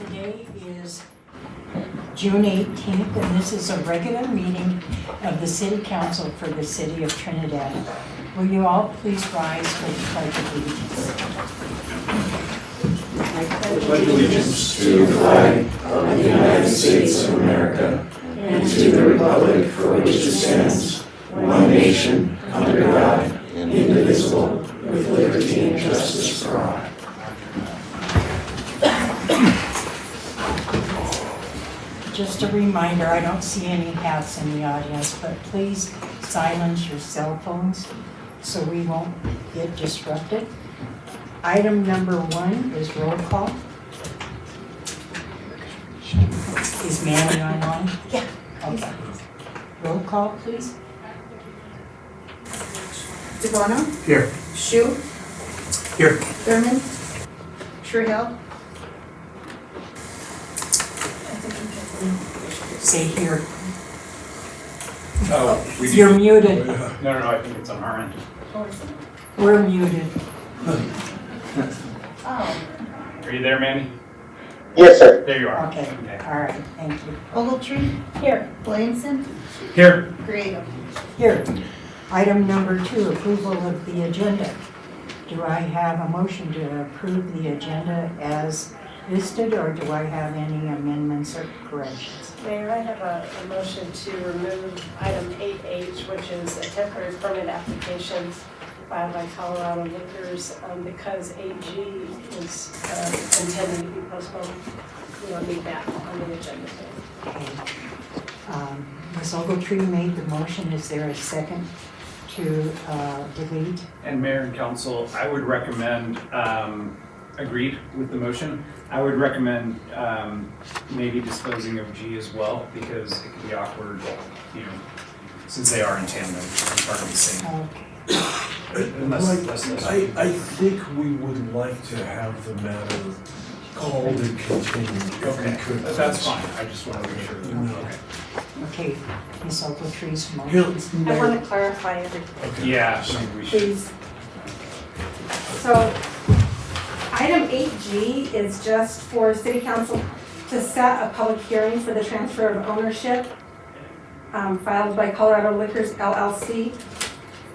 Today is June 18th, and this is a regular meeting of the City Council for the City of Trinidad. Will you all please rise for the Pledge of Allegiance? I pledge allegiance to the flag of the United States of America and to the republic for which it stands, one nation, under God, indivisible, with liberty and justice for all. Just a reminder, I don't see any hats in the audience, but please silence your cell phones so we won't get disrupted. Item number 1 is roll call. Is Manny online? Yeah. Okay. Roll call, please. DeBono? Here. Shu? Here. Thurman? Trujillo? Say here. Oh, we You're muted. No, I think it's on our end. We're muted. Oh. Are you there, Manny? Yes, sir. There you are. Okay, all right, thank you. Ogletree? Here. Williamson? Here. Griego? Here, item number 2, approval of the agenda. Do I have a motion to approve the agenda as listed, or do I have any amendments or corrections? Mayor, I have a motion to remove item 8H, which is a temporary permit application filed by Colorado Liquors, because 8G is intended to be postponed. We don't need that on the agenda. Okay. Ms. Ogletree made the motion. Is there a second to delete? And Mayor and Council, I would recommend, agreed with the motion. I would recommend maybe disposing of G as well, because it could be awkward, since they are in tandem, and part of the same. Okay. I think we would like to have the matter called and continued if we Okay, could. that's fine. I just want to make sure. No. Okay, Ms. Ogletree's Here, motion. I want to clarify everything, okay. Yeah, maybe we should. please. So, item 8G is just for City Council to set a public hearing for the transfer of ownership filed by Colorado Liquors LLC.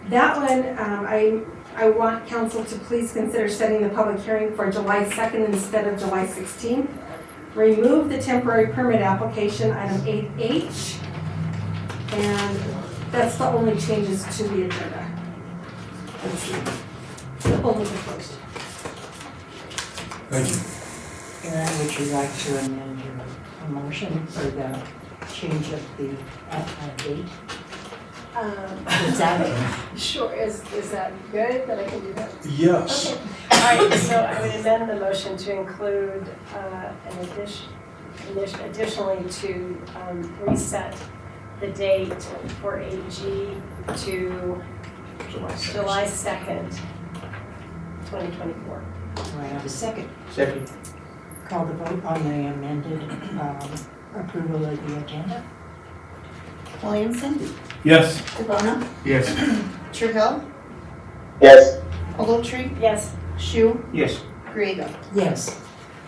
That one, I want council to please consider setting the public hearing for July 2nd instead of July 16th. Remove the temporary permit application, item 8H, and that's the only changes to the agenda. Let's see. The only proposed. Thank you. Aaron, would you like to amend your motion for the change of the date? Is that Sure, is that good that I can do that? Yes. Okay, all right, so I would amend the motion to include additionally to reset the date for 8G to July 2nd, 2024. Do I have a second? Second. Call the vote on the amended approval of the agenda. Williamson? Yes. DeBono? Yes. Trujillo? Yes. Ogletree? Yes, Shu? Yes. Griego? Yes.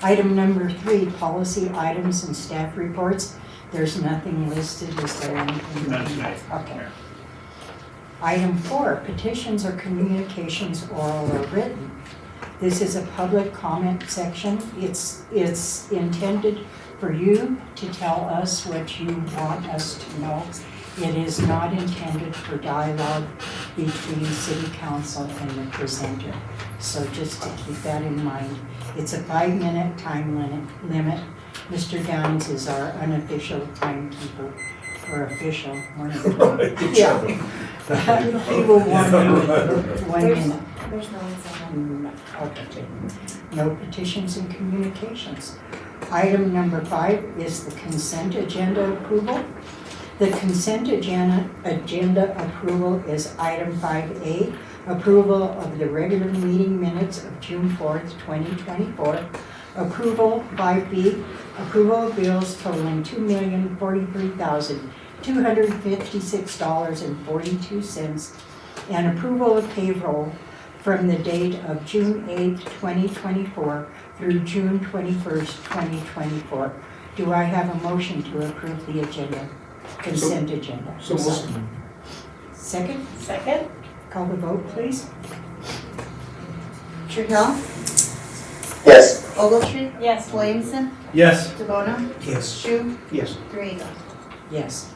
Item number 3, policy items and staff reports. There's nothing listed. Is there anything? None tonight. Okay. Item 4, petitions or communications, oral or written. This is a public comment section. It's intended for you to tell us what you want us to know. It is not intended for dialogue between City Council and the presenter. So just to keep that in mind. It's a 5-minute time limit. Mr. Downs is our unofficial timekeeper, or official, one of them. Yeah. He will warn you in 1 minute. There's no one. Okay. No petitions and communications. Item number 5 is the consent agenda approval. The consent agenda approval is item 5A, approval of the regular meeting minutes of June 4th, 2024. Approval 5B, approval of bills totaling $2,043,256.42, and approval of payroll from the date of June 8th, 2024 through June 21st, 2024. Do I have a motion to approve the agenda, consent agenda? So I'm sorry. moved. Second, Second. call the vote, please. Trahell, Yes. Ogletree, Yes. Williamson, Yes. DeBona, Yes. Shu, Yes. Griego. Yes.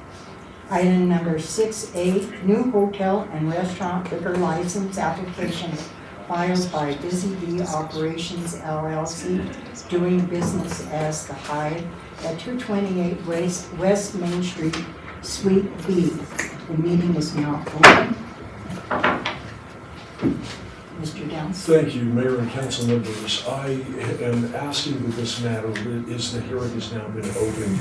Item number 6A, new hotel and restaurant liquor license application filed by Busy Bee Operations LLC, doing business as The Hive at 228 West Main Street, Suite B. The meeting is now open. Mr. Downs? Thank you, Mayor and council members. I am asking that this matter, as the hearing has now been opened,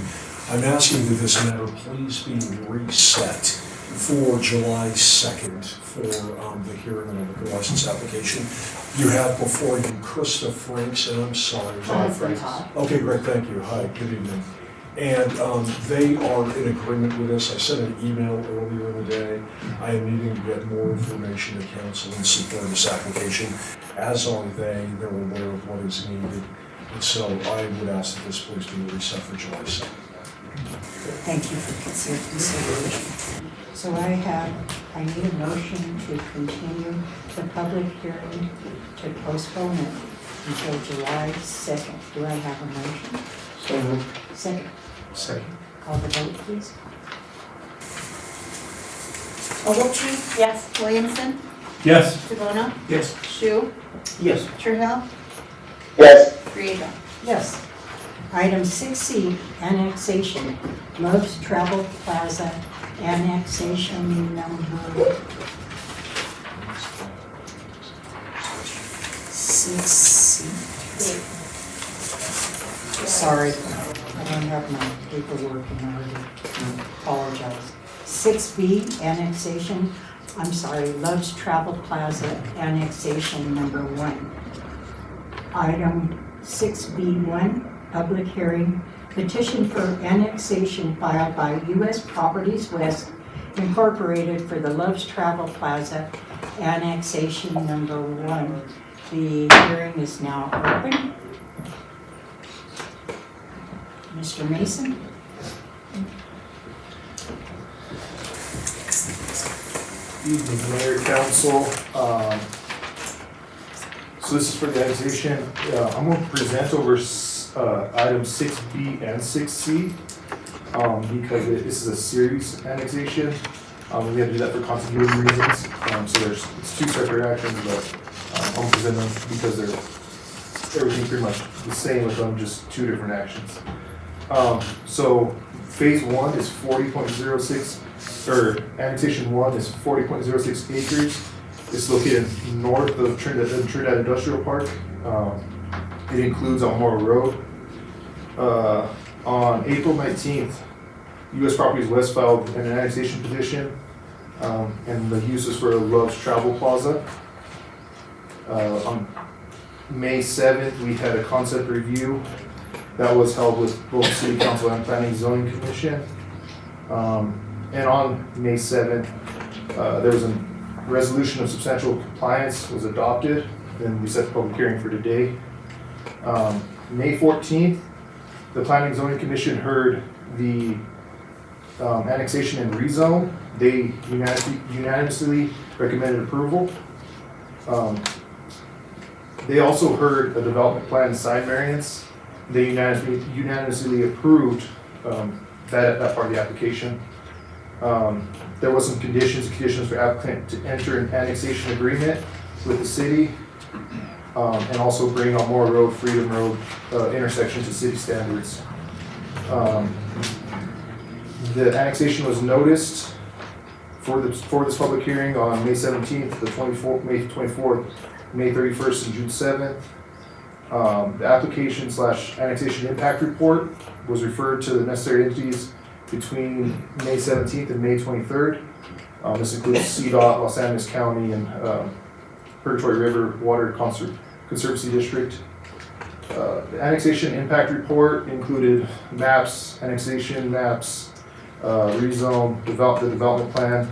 I'm asking that this matter please be reset for July 2nd for the hearing on the liquor license application. You have before you Krista Franks, and I'm sorry. Jonathan Todd. Okay, great, thank you. Hi, good evening. And they are in agreement with this. I sent an email earlier in the day. I am needing to get more information to council in support of this application. As are they, they're aware of what is needed. And so I would ask that this please be reset for July 2nd. Thank you for consideration. So I need a motion to continue the public hearing to postpone it until July 2nd. Do I have a motion? So moved. Second, Second. call the vote, please. Ogletree, Yes. Williamson, Yes. DeBona, Yes. Shu, Yes. Trahell, Yes. Griego. Yes. Item 6C, annexation, Love's Travel Plaza, annexation number 6C. Sorry, I don't have my paperwork in order. Apologize. 6B, annexation, I'm sorry, Love's Travel Plaza, annexation number 1. Item 6B1, public hearing, petition for annexation filed by U.S. Properties West Incorporated for the Love's Travel Plaza, annexation number 1. The hearing is now open. Mr. Mason? Evening, Mayor, Council. So this is for the annexation. I'm going to present over items 6B and 6C because this is a series annexation. We have to do that for continuity reasons. So it's two separate actions, but I'm presenting them because they're everything pretty much the same with them, just two different actions. So phase 1 is 40.06. Or annexation 1 is 40.06 acres. It's located north of Trinidad Industrial Park. It includes Elmore Road. On April 19th, U.S. Properties West filed an annexation petition, and the use is for Love's Travel Plaza. On May 7th, we had a concept review that was held with both City Council and Planning Zoning Commission. And on May 7th, there was a resolution of substantial compliance was adopted, and we set the public hearing for today. May 14th, the Planning Zoning Commission heard the annexation and rezone. They unanimously recommended approval. They also heard a development plan side variance. They unanimously approved that part of the application. There was some conditions for applicant to enter an annexation agreement with the city, and also bring Elmore Road, Freedom Road intersection to city standards. The annexation was noticed for this public hearing on May 17th, May 24th, May 31st, and June 7th. The application / annexation impact report was referred to the necessary entities between May 17th and May 23rd. This includes CDOT, Los Angeles County, and Purgatory River Water Conservancy District. The annexation impact report included maps, annexation maps, rezone, the development plan,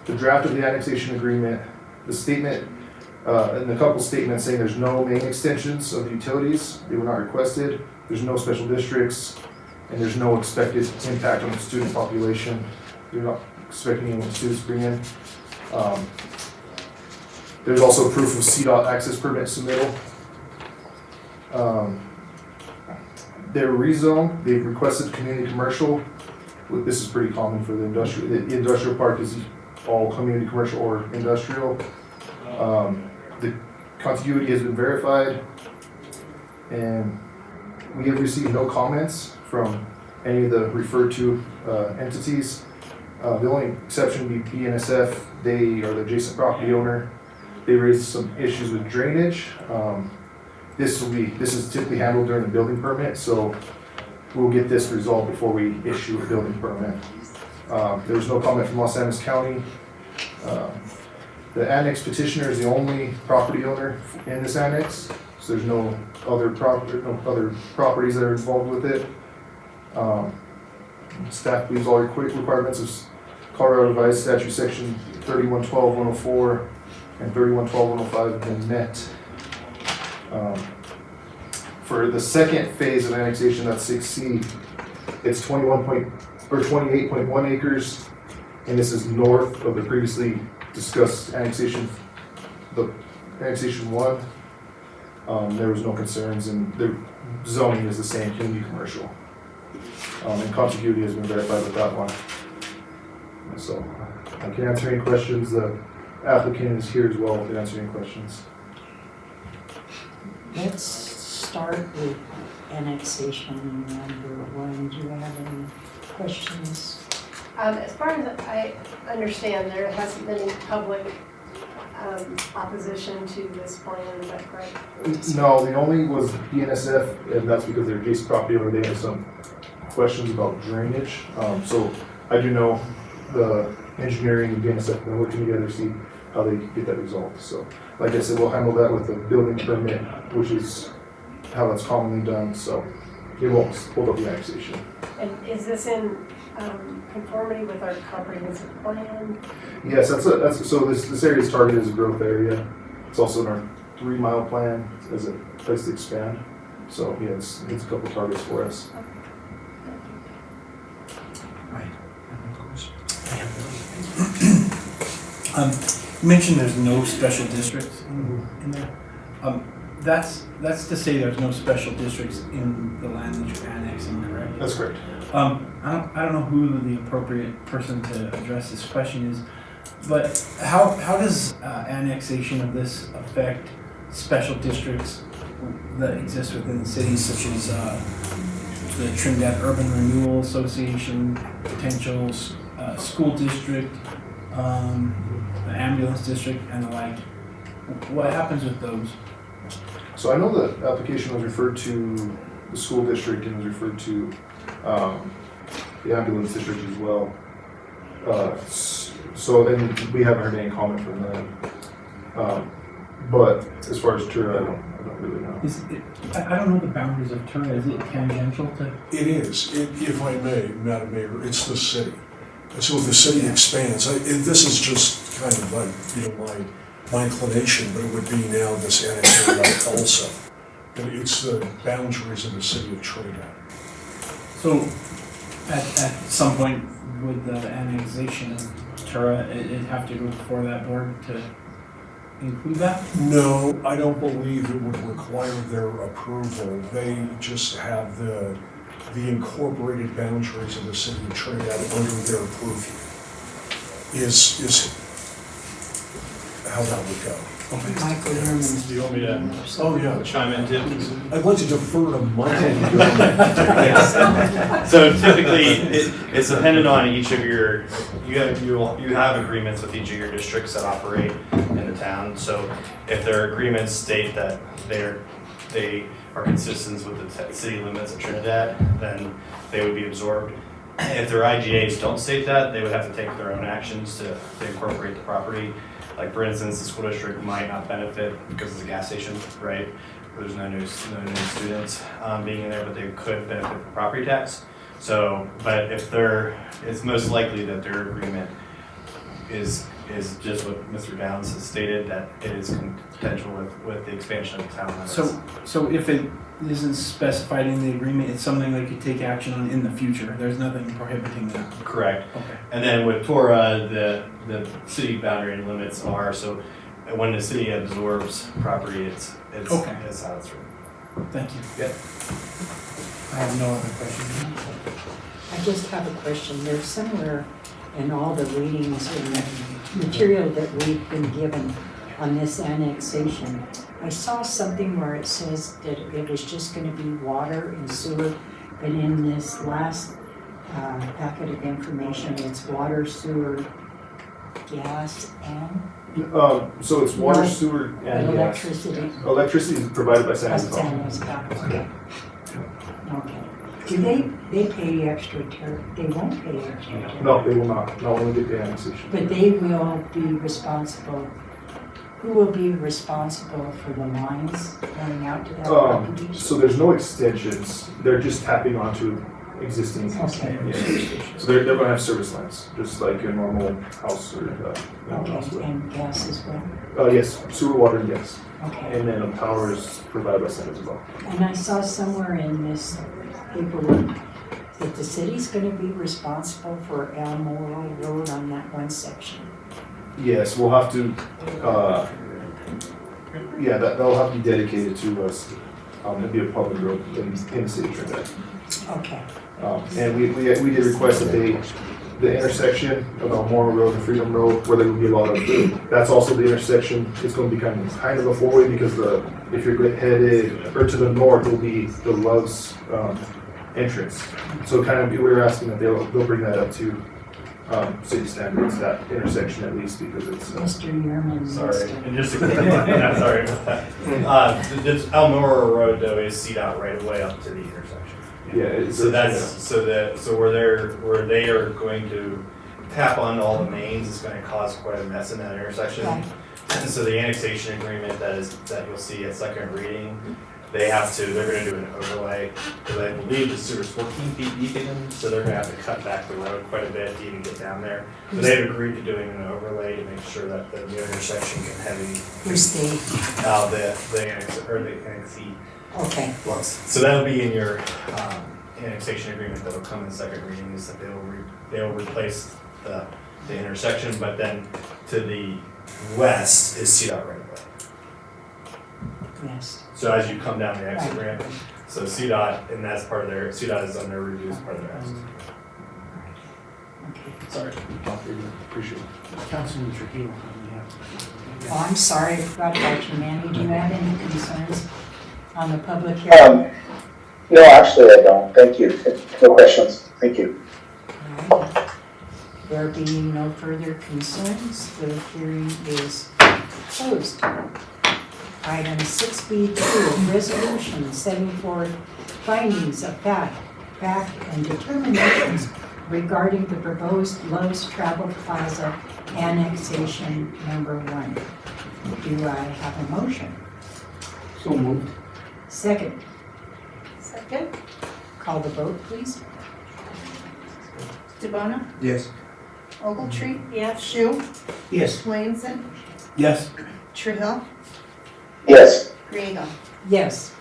the draft of the annexation agreement, the statement And a couple statements saying there's no main extensions of utilities, they were not requested, there's no special districts, and there's no expected impact on the student population. They're not expecting any students to bring in. There's also proof of CDOT access permit submittal. Their rezone, they've requested community commercial. Well, this is pretty common for the industrial. The industrial park is all community commercial or industrial. The contiguity has been verified, and we have received no comments from any of the referred to entities. The only exception would be BNSF. They are the adjacent property owner. They raised some issues with drainage. This is typically handled during the building permit, so we'll get this resolved before we issue a building permit. There was no comment from Los Angeles County. The annex petitioner is the only property owner in this annex, so there's no other properties that are involved with it. Staff believes all requirements of Colorado Revised Statute Section 3112-104 and 3112-105 have been met. For the second phase of annexation, that's 6C, it's 28.1 acres, and this is north of the previously discussed annexation, the annexation 1. There was no concerns, and the zoning is the same, community commercial. And contiguity has been verified with that one. So I can answer any questions. The applicant is here as well to answer any questions. Let's start with annexation number 1. Do you have any questions? As far as I understand, there hasn't been any public opposition to this plan, is that correct? No, the only was BNSF, and that's because they're adjacent property owner. They had some questions about drainage. So I do know the engineering and BNSF have been working together to see how they get that resolved. So like I said, we'll handle that with the building permit, which is how that's commonly done. So it won't hold up the annexation. And is this in conformity with our comprehensive plan? Yes, so this area is targeted as a growth area. It's also in our 3-mile plan as a place to expand. So yeah, it's a couple targets for us. You mentioned there's no special districts in there. That's to say there's no special districts in the land that you're annexing, correct? That's correct. I don't know who the appropriate person to address this question is, but how does annexation of this affect special districts that exist within the city, such as the Trinidad Urban Renewal Association, potential school district, the ambulance district, and the like? What happens with those? So I know the application was referred to the school district and was referred to the ambulance district as well. So then we haven't heard any comment from them. But as far as Tura, I don't really know. I don't know the boundaries of Turner. Is it tangential to? It is, if I may, Madam Mayor, it's the city. So if the city expands, this is just kind of like, my inclination, but it would be now this annexation also. And it's the boundaries of the city of Trinidad. So at some point with the annexation of Tura, it'd have to go before that board to include that? No, I don't believe it would require their approval. They just have the incorporated boundaries of the city of Trinidad under their purview is how that would go. Michael Herman. Do you want me to Oh, yeah. chime in too? I'd like to defer to Michael. So typically, it's dependent on each of you have agreements with each of your districts that operate in the town. So if their agreements state that they are consistent with the city limits of Trinidad, then they would be absorbed. If their IGAs don't state that, they would have to take their own actions to incorporate the property. Like for instance, the school district might not benefit because it's a gas station, right? There's no new students being in there, but they could benefit from property tax. So, but if it's most likely that their agreement is is just what Mr. Downs has stated, that it is potential with the expansion of the town limits. So if it isn't specified in the agreement, it's something they could take action on in the future. There's nothing prohibiting that. Correct. Okay. And then with Torah, the city boundary and limits are, so when the city absorbs property, it's Okay. it's how it's written. Thank you. Yep. I have no other questions. I just have a question. There's somewhere in all the readings and the material that we've been given on this annexation, I saw something where it says that it was just gonna be water and sewer, but in this last packet of information, it's water, sewer, gas, and So it's water, No. sewer, and gas. electricity. Electricity is provided by San That's Antonio. San Luis County. Okay. Okay. Do they pay extra they won't pay extra tariff? No, they will not. Not only did the annexation. But they will be responsible, who will be responsible for the lines going out to that property? So there's no extensions. They're just tapping onto existing. Okay. Yeah. So they're gonna have service lines, just like a normal house or house Okay, would. and gas as well? Yes, sewer, water, and gas. Okay. And then power is provided by San as well. And I saw somewhere in this paperwork that the city's gonna be responsible for El Moro Road on that one section. Yes, we'll have to, that'll have to be dedicated to us. It'll be a public road in the city of Trinidad. Okay. And we did request that the intersection of Elmore Road and Freedom Road, where there will be a lot of, that's also the intersection, it's gonna be kind of a four-way because if you're headed, or to the north, will be the Love's, entrance. So kind of, we were asking that they'll bring that up to, city standards, that intersection at least, because it's, Mr. Yerman. Sorry, and just to clarify, I'm sorry about that. This Elmora Road though is CDOT right away up to the intersection. yeah, it's. So where they are going to tap on all the mains is going to cause quite a mess in that intersection. Right. And so the annexation agreement that you'll see at second reading, they're going to do an overlay, because I believe the sewer's 14 feet deep in, so they're going to have to cut back the road quite a bit to even get down there. So they've agreed to doing an overlay to make sure that the new intersection can heavy, Who's the, the annexee. okay, Plus. So that'll be in your annexation agreement that'll come in the second reading, is that they will replace the intersection, but then to the west is CDOT right away. yes. So as you come down the exit Right. ramp, so CDOT, and that's part of CDOT is under review as part of their exit. Okay. Sorry. Appreciate it. Councilman Trujillo, you have. Oh, I'm sorry, I forgot about you, Manny. Do you have any concerns on the public hearing? No, actually I don't. Thank you. No questions. Thank you. All right. There being no further concerns, the hearing is closed. Item 6B2, resolution setting forth findings of fact and determinations regarding the proposed Lowe's Travel Plaza annexation number 1. Do I have a motion? So moved. Second, Second. call the vote, please. DeBona, Yes. Ogletree, Yes. Shu, Yes. Williamson, Yes. Truhill, Yes. Griego. Yes.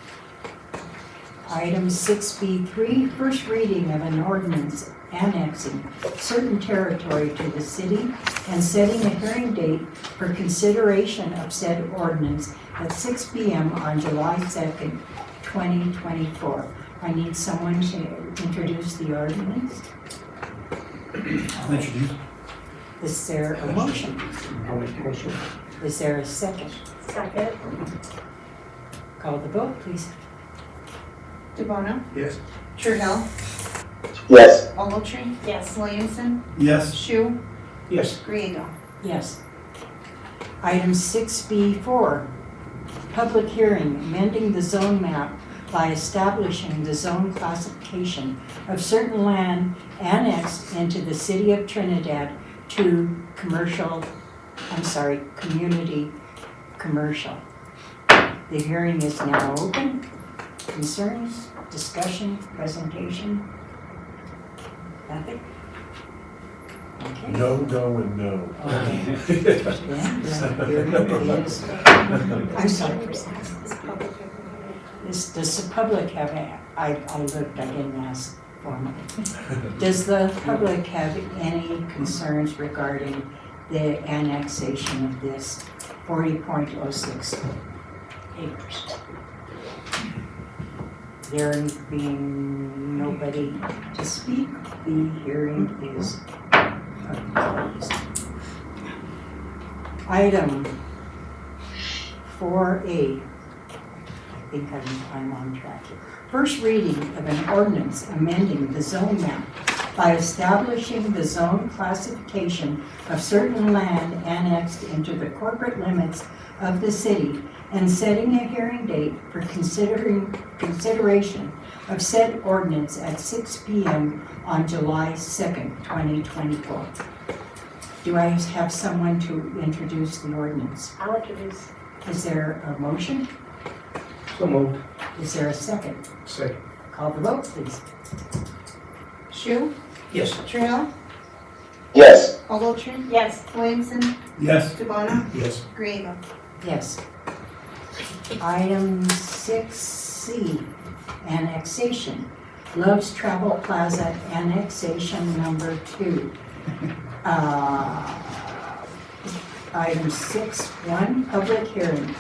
Item 6B3, first reading of an ordinance annexing certain territory to the city and setting a hearing date for consideration of said ordinance at 6 p.m. on July 2nd, 2024. I need someone to introduce the ordinance. I'll introduce. Is there a motion? Is there a second? Second. Call the vote, please. DeBona, Yes. Truhill, Yes. Ogletree, Yes. Williamson, Yes. Shu, Yes. Griego. Yes. Item 6B4, public hearing, amending the zone map by establishing the zone classification of certain land annexed into the city of Trinidad to community commercial. The hearing is now open. Concerns, discussion, presentation? Nothing? Okay. No, no, and no. Okay. Then the hearing is, I'm sorry. Does the public have, I looked, I didn't ask formally. Does the public have any concerns regarding the annexation of this 40.06 acres? There being nobody to speak, the hearing is closed. Item 4A. I think I'm on track here. First reading of an ordinance amending the zone map by establishing the zone classification of certain land annexed into the corporate limits of the city and setting a hearing date for consideration of said ordinance at 6 p.m. on July 2nd, 2024. Do I have someone to introduce the ordinance? I'll introduce. Is there a motion? So moved. Is there a second? Second. Call the vote, please. Shu, Yes. Trahell, Yes. Ogletree, Yes. Williamson, Yes. DeBono, Yes. Griego. Yes. Item 6C, annexation. Love's Travel Plaza annexation number 2. Item 6.1, public hearing.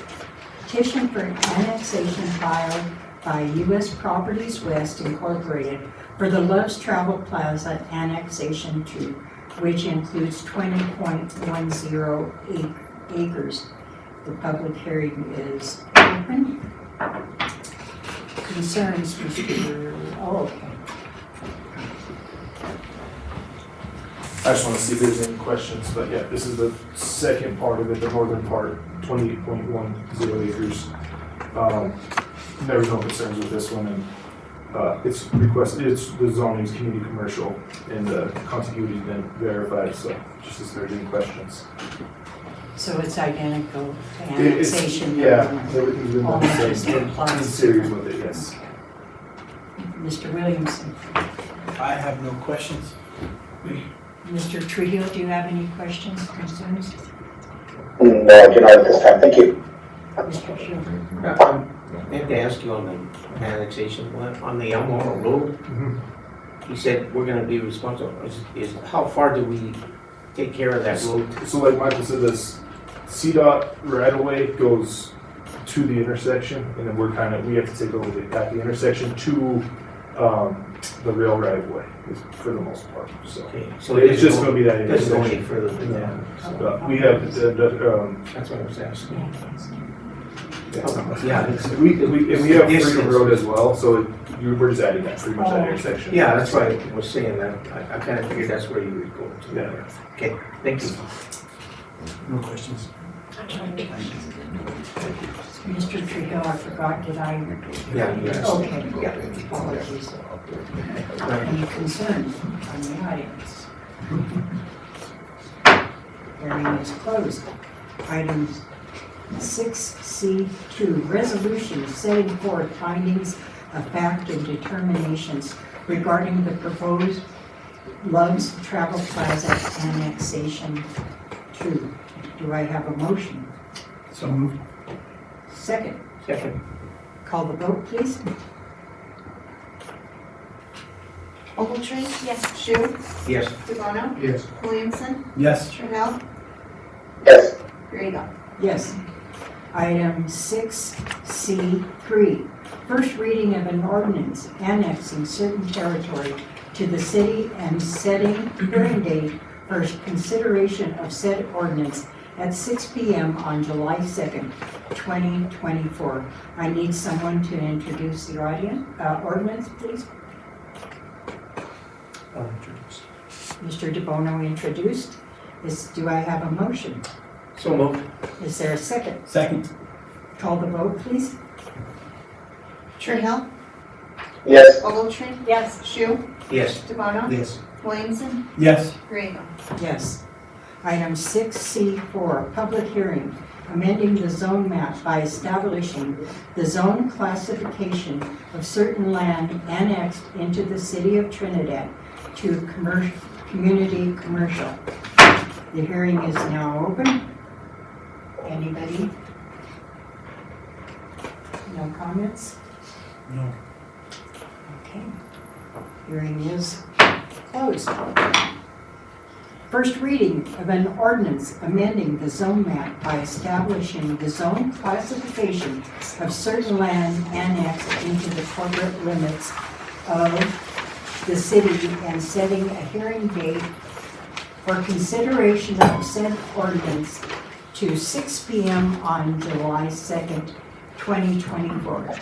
Petition for annexation filed by U.S. Properties West Incorporated for the Love's Travel Plaza annexation 2, which includes 20.10 acres. The public hearing is open. Concerns, Mr. Oh, okay. I just want to see if there's any questions, but yeah, this is the second part of it, the northern part, 28.10 acres. There was no concerns with this one, and it's requested, the zoning is community commercial, and the contiguity's been verified, so just if there's any questions. So it's identical to It's- annexation. Yeah, everything's been All done the just same, applies in to series it. with it, yes. Mr. Williamson. I have no questions. Mr. Trujillo, do you have any questions, concerns? No, I do not at this time. Thank you. Mr. Schubert? I have to ask you on the annexation, on the Elmore Road, you said we're gonna be responsible, how far do we take care of that road? So like Michael said, this CDOT right away goes to the intersection, and then we have to take over at the intersection to the rail right of way, for the most part, so. Okay, so It's just gonna be that it doesn't go any intersection. further than that. We have, That's what I was asking. yeah, Yeah, and we have Freedom distance. Road as well, so we're just adding that, pretty much that intersection. yeah, that's why I was saying that, I kinda figured that's where you would go to. Yeah. Okay, thank you. No questions. Mr. Trujillo, I forgot, did I? Yeah, yes. Okay, Yeah. apologies. Any concerns from the audience? Hearing is closed. Item 6C2, resolution setting forth findings of fact and determinations regarding the proposed Love's Travel Plaza annexation 2. Do I have a motion? So moved. Second. Second. Call the vote, please. Ogletree, Yes. Shu, Yes. DeBono, Yes. Williamson, Yes. Trahell, Yes. Griego. Yes. Item 6C3, first reading of an ordinance annexing certain territory to the city and setting hearing date for consideration of said ordinance at 6 p.m. on July 2nd, 2024. I need someone to introduce the ordinance, please. I'll introduce. Mr. DeBono introduced. Do I have a motion? So moved. Is there a second? Second. Call the vote, please. Trahell, Yes. Ogletree, Yes. Shu, Yes. DeBono, Yes. Williamson, Yes. Griego. Yes. Item 6C4, public hearing, amending the zone map by establishing the zone classification of certain land annexed into the city of Trinidad to community commercial. The hearing is now open. Anybody? No comments? No. Okay. Hearing is closed. First reading of an ordinance amending the zone map by establishing the zone classification of certain land annexed into the corporate limits of the city and setting a hearing date for consideration of said ordinance to 6 p.m. on July 2nd, 2024.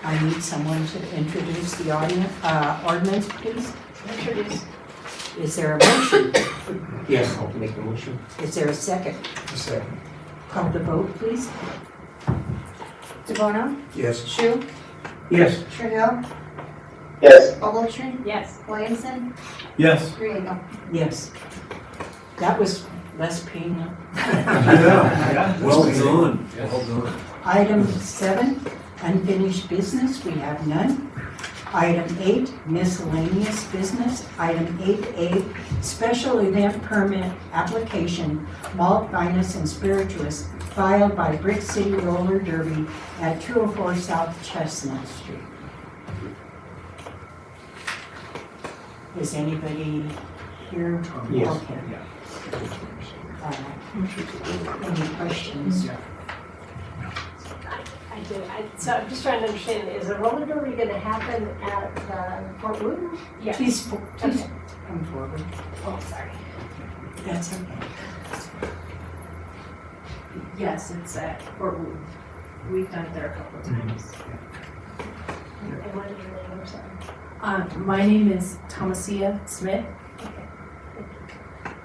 I need someone to introduce the ordinance, please. Introduce. Is there a motion? Yes, I'll make the motion. Is there a second? Second. Call the vote, please. DeBono, Yes. Shu, Yes. Trahell, Yes. Ogletree, Yes. Williamson, Yes. Griego. Yes. That was less painful. Yeah, well done, well done. Item 7, unfinished business, we have none. Item 8, miscellaneous business. Item 8A, special event permit application, malt, vinous, and spirituous, filed by Brick City Roller Derby at 204 South Chestnut Street. Is anybody here? Yes. Okay. Any questions? I do. So I'm just trying to understand, is the roller derby going to happen at Fort Wooten? Yes. Please Okay. come forward. Oh, sorry. That's okay. Yes, it's at Fort Wooten. We've done it there a couple of times. And what is your name? I'm sorry. My name is Thomasia Smith.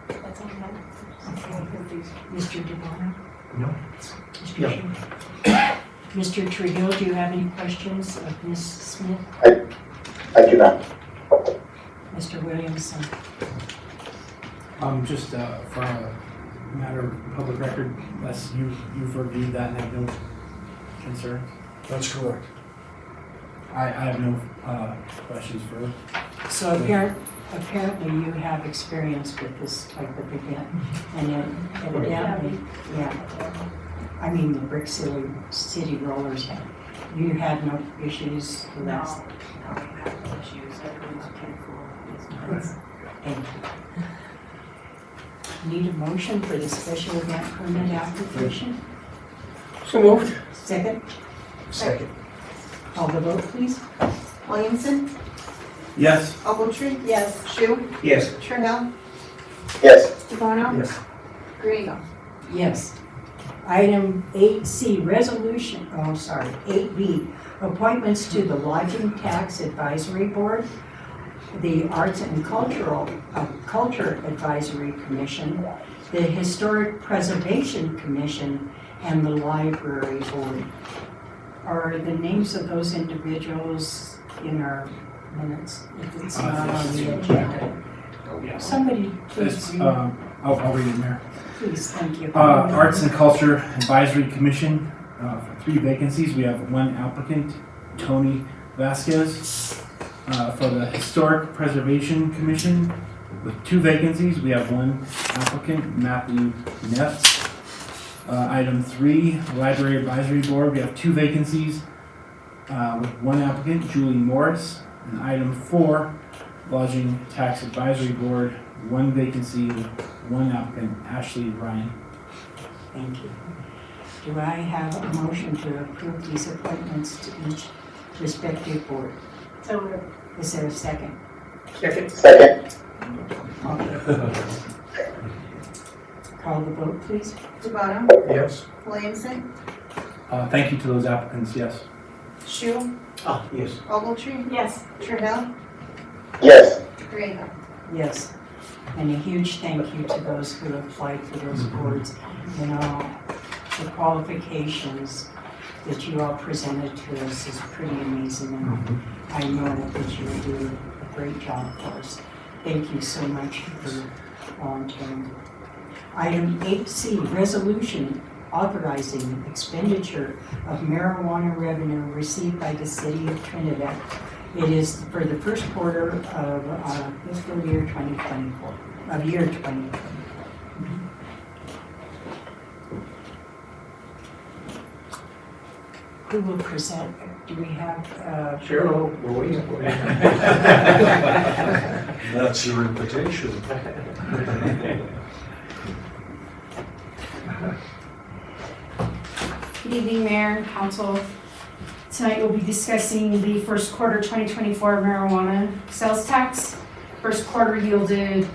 That's all I have. Mr. DeBono? No. Mr. Shu? Mr. Trujillo, do you have any questions of Ms. Smith? I do not. Mr. Williamson? Just for a matter of public record, unless you've reviewed that and have no concerns. That's correct. I have no questions for. So apparently you have experience with this type of event, and evidently, yeah. I mean, the Brick City Rollers have. You had no issues with that? No, we have no issues. Everyone's pretty cool. It's nice. Thank you. Need a motion for the special event permit application? So moved. Second? Second. Call the vote, please. Williamson, Yes. Ogletree, Yes. Shu, Yes. Trahell, Yes. DeBono, Yes. Griego. Yes. Item 8C, 8B, appointments to the Lodging Tax Advisory Board, the Arts and Culture Advisory Commission, the Historic Preservation Commission, and the Library Board. Are the names of those individuals in our minutes? If it's not on the agenda. Somebody please It's, read. I'll read it, Mayor. Please, thank you. Arts and Culture Advisory Commission, for 3 vacancies. We have 1 applicant, Tony Vasquez. For the Historic Preservation Commission, with 2 vacancies, we have 1 applicant, Matthew Neff. Item 3, Library Advisory Board, we have 2 vacancies, with 1 applicant, Julie Morris. And item 4, Lodging Tax Advisory Board, 1 vacancy, with 1 applicant, Ashley Ryan. Thank you. Do I have a motion to approve these appointments to each respective board? So moved. Is there a second? Second. Second. Call the vote, please. DeBono, Yes. Williamson, Thank you to those applicants, yes. Shu, Ah, yes. Ogletree, Yes. Trahell, Yes. Griego. Yes. And a huge thank you to those who applied for those boards. You know, the qualifications that you all presented to us is pretty amazing, and I know that you will do a great job for us. Thank you so much for volunteering. Item 8C, resolution authorizing expenditure of marijuana revenue received by the city of Trinidad It is for the first quarter of fiscal year 2024, of year 2024. Who will present? Do we have? Cheryl, we're waiting for you. That's your invitation. Good evening, Mayor and Council. Tonight we'll be discussing the first quarter 2024 marijuana sales tax. First quarter yielded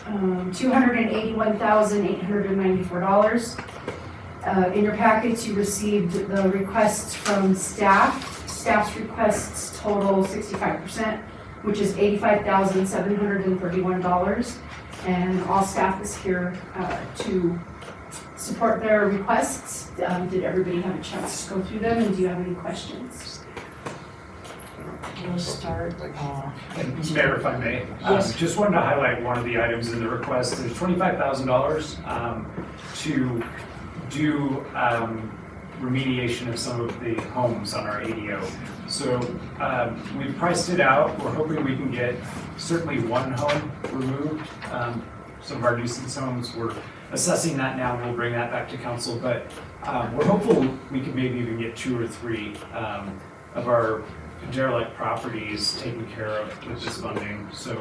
$281,894. In your packets, you received the requests from staff. Staff's requests total 65%, which is $85,731. And all staff is here to support their requests. Did everybody have a chance to go through them, and do you have any questions? We'll start. Mayor, if I may, Yes. just wanted to highlight one of the items in the request. There's $25,000 to do remediation of some of the homes on our ADO. So we've priced it out. We're hoping we can get certainly one home removed. Some of our nuisance homes, we're assessing that now, and we'll bring that back to council. But we're hopeful we could maybe even get 2 or 3 of our derelict properties taken care of with this funding. So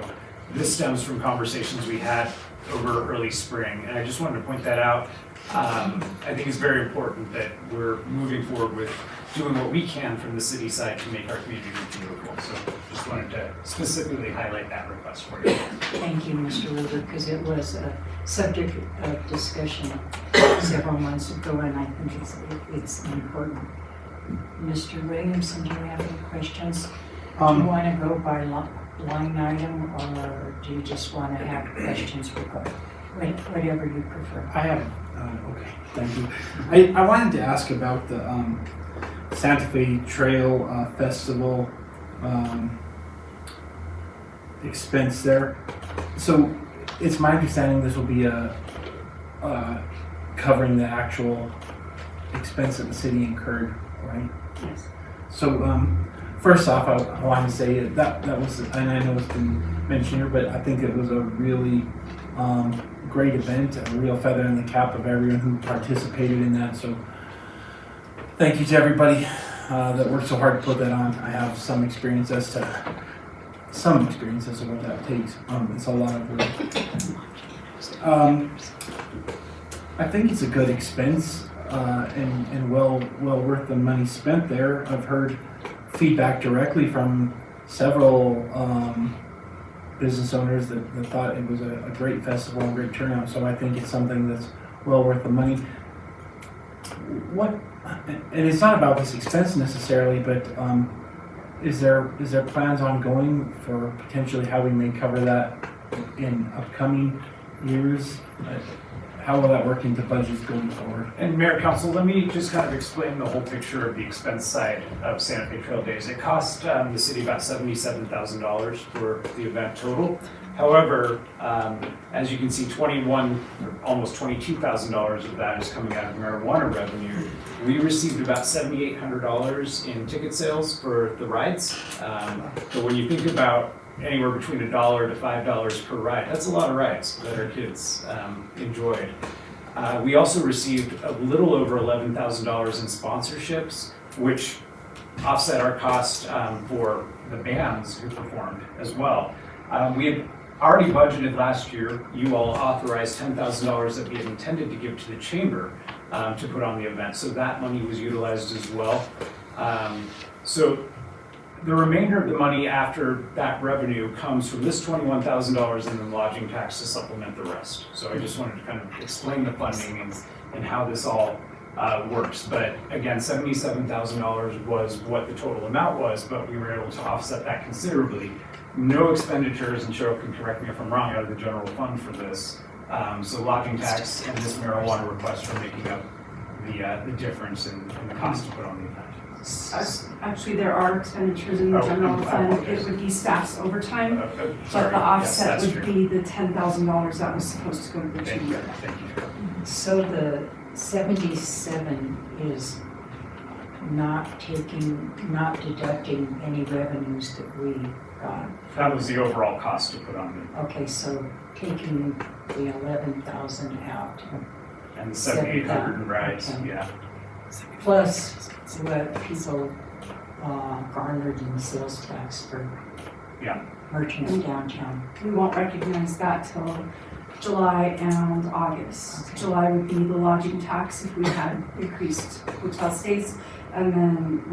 this stems from conversations we had over early spring, and I just wanted to point that out. I think it's very important that we're moving forward with doing what we can from the city side to make our community beautiful. So just wanted to specifically highlight that request for you. Thank you, Mr. River, because it was a subject of discussion several months ago, and I think it's important. Mr. Williamson, do you have any questions? Do you want to go by line item, or do you just want to have questions regarding whatever you prefer? I have, okay, thank you. I wanted to ask about the Santa Fe Trail Festival expense there. So it's my understanding this will be covering the actual expense that the city incurred, right? Yes. So first off, I want to say that was, and I know it's been mentioned here, but I think it was a really great event, a real feather in the cap of everyone who participated in that. So thank you to everybody that worked so hard to put that on. I have some experience as to what that takes. It's a lot of work. I think it's a good expense and well worth the money spent there. I've heard feedback directly from several business owners that thought it was a great festival and great turnout. So I think it's something that's well worth the money. And it's not about this expense necessarily, but is there plans ongoing for potentially how we may cover that in upcoming years? How will that work into budgets going forward? And Mayor, Council, let me just kind of explain the whole picture of the expense side of Santa Fe Trail Days. It cost the city about $77,000 for the event total. However, as you can see, almost $22,000 of that is coming out of marijuana revenue. We received about $7,800 in ticket sales for the rides. So when you think about anywhere between $1 to $5 per ride, that's a lot of rides that our kids enjoyed. We also received a little over $11,000 in sponsorships, which offset our cost for the bands who performed as well. We had already budgeted last year. You all authorized $10,000 that we had intended to give to the chamber to put on the event. So that money was utilized as well. So the remainder of the money after that revenue comes from this $21,000 and then lodging tax to supplement the rest. So I just wanted to kind of explain the funding and how this all works. But again, $77,000 was what the total amount was, but we were able to offset that considerably. No expenditures, and Cheryl can correct me if I'm wrong, out of the general fund for this. So lodging tax and this marijuana request are making up the difference in the cost to put on the event. Actually, there are expenditures in the general fund. It would be staff's overtime, but the offset would be the $10,000 that was supposed to go to the chamber. Thank you. So the 77 is not deducting any revenues that we got. That was the overall cost to put on Okay, so taking the 11,000 out, it, and the 7,800 rides, Okay. yeah. plus what people garnered in sales tax for Yeah. merchants downtown. We won't recognize that till July and August. Okay. July would be the lodging tax if we had increased hotel stays, and then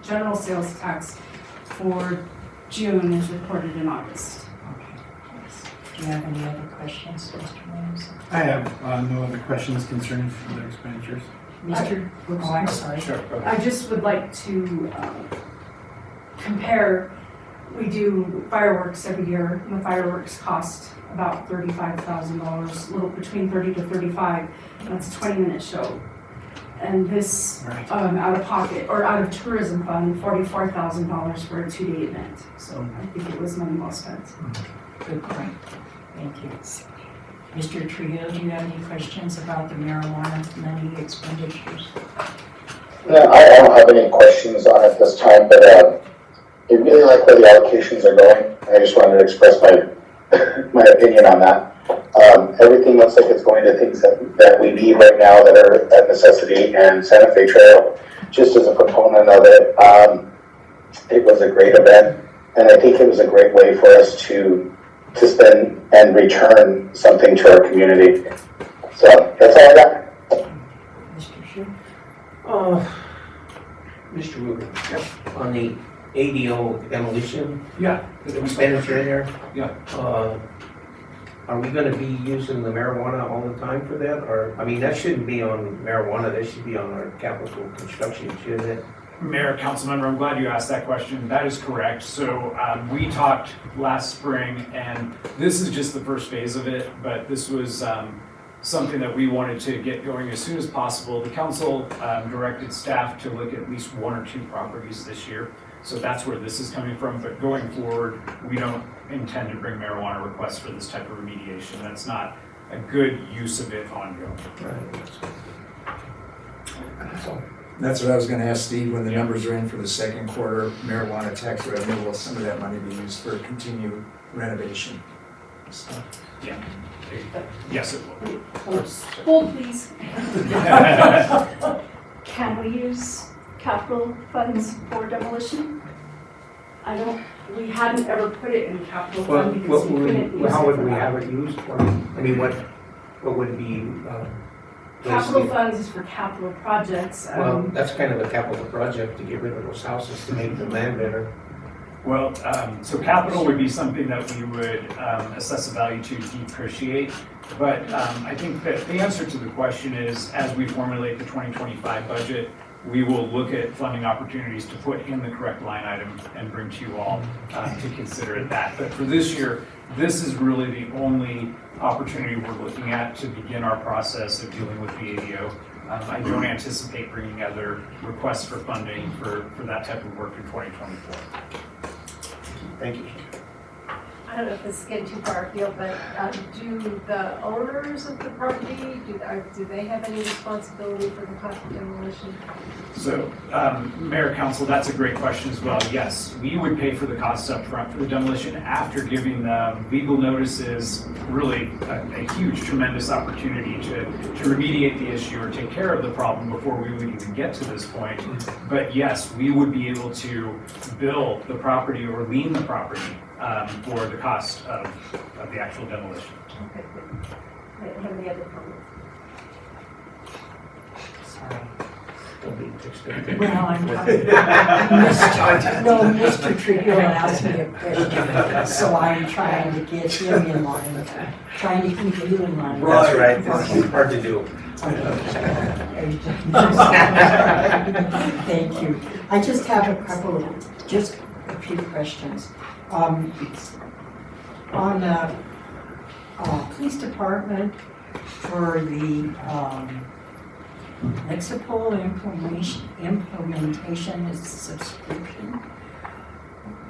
general sales tax for June is recorded in August. Okay. Do you have any other questions, Mr. Williams? I have no other questions concerning further expenditures. Mr. Oh, I'm sorry. Sure, go ahead. I just would like to compare, we do fireworks every year, and the fireworks cost about $35,000, a little between 30 to 35, and that's a 20-minute show. And this, Right. out of pocket, or out of tourism fund, $44,000 for a 2-day event. So I think it was money well spent. Good point. Thank you. Mr. Trio, do you have any questions about the marijuana money expenditures? No, I don't have any questions on it this time, but I really like where the allocations are going. I just wanted to express my opinion on that. Everything looks like it's going to things that we need right now that are a necessity, and Santa Fe Trail, just as a proponent of it, it was a great event, and I think it was a great way for us to spend and return something to our community. So that's all I got. Mr. Shu? Mr. Ruger, on the ADO demolition Yeah. expenditure there, Yeah. are we gonna be using the marijuana all the time for that? Or, I mean, that shouldn't be on marijuana, that should be on our capital construction, shouldn't it? Mayor, Councilmember, I'm glad you asked that question. That is correct. So we talked last spring, and this is just the first phase of it, but this was something that we wanted to get going as soon as possible. The council directed staff to look at least 1 or 2 properties this year. So that's where this is coming from. But going forward, we don't intend to bring marijuana requests for this type of remediation. That's not a good use of it ongoing. That's what I was gonna ask Steve, when the numbers are in for the second quarter, marijuana tax revenue, will some of that money be used for continued renovation? So, Yeah. Yes, it will. Hold, please. Can we use capital funds for demolition? We hadn't ever put it in capital Well, fund because we couldn't use it how would for we that. have it used for? I mean, what would it be? Capital funds is for capital projects. Well, that's kind of a capital project to get rid of those houses, to make the land better. Well, so capital would be something that we would assess a value to depreciate. But I think that the answer to the question is, as we formulate the 2025 budget, we will look at funding opportunities to put in the correct line item and bring to you all to consider that. But for this year, this is really the only opportunity we're looking at to begin our process of dealing with the ADO. I don't anticipate bringing other requests for funding for that type of work in 2024. Thank you. I don't know if this is getting too far afield, but do the owners of the property, do they have any responsibility for the cost of demolition? So, Mayor, Council, that's a great question as well. Yes, we would pay for the costs up front for the demolition after giving them legal notices, really a huge, tremendous opportunity to remediate the issue or take care of the problem before we would even get to this point. But yes, we would be able to bill the property or lien the property for the cost of the actual demolition. Okay, good. I don't have any other comments. Sorry. Don't be fixed. Well, I'm Mr. Trujillo asked me a question, so I'm trying to get him in line, trying to keep you in line. That's right, it's hard to do. Thank you. I just have just a few questions. On the police department for the Lexipol implementation is subscription.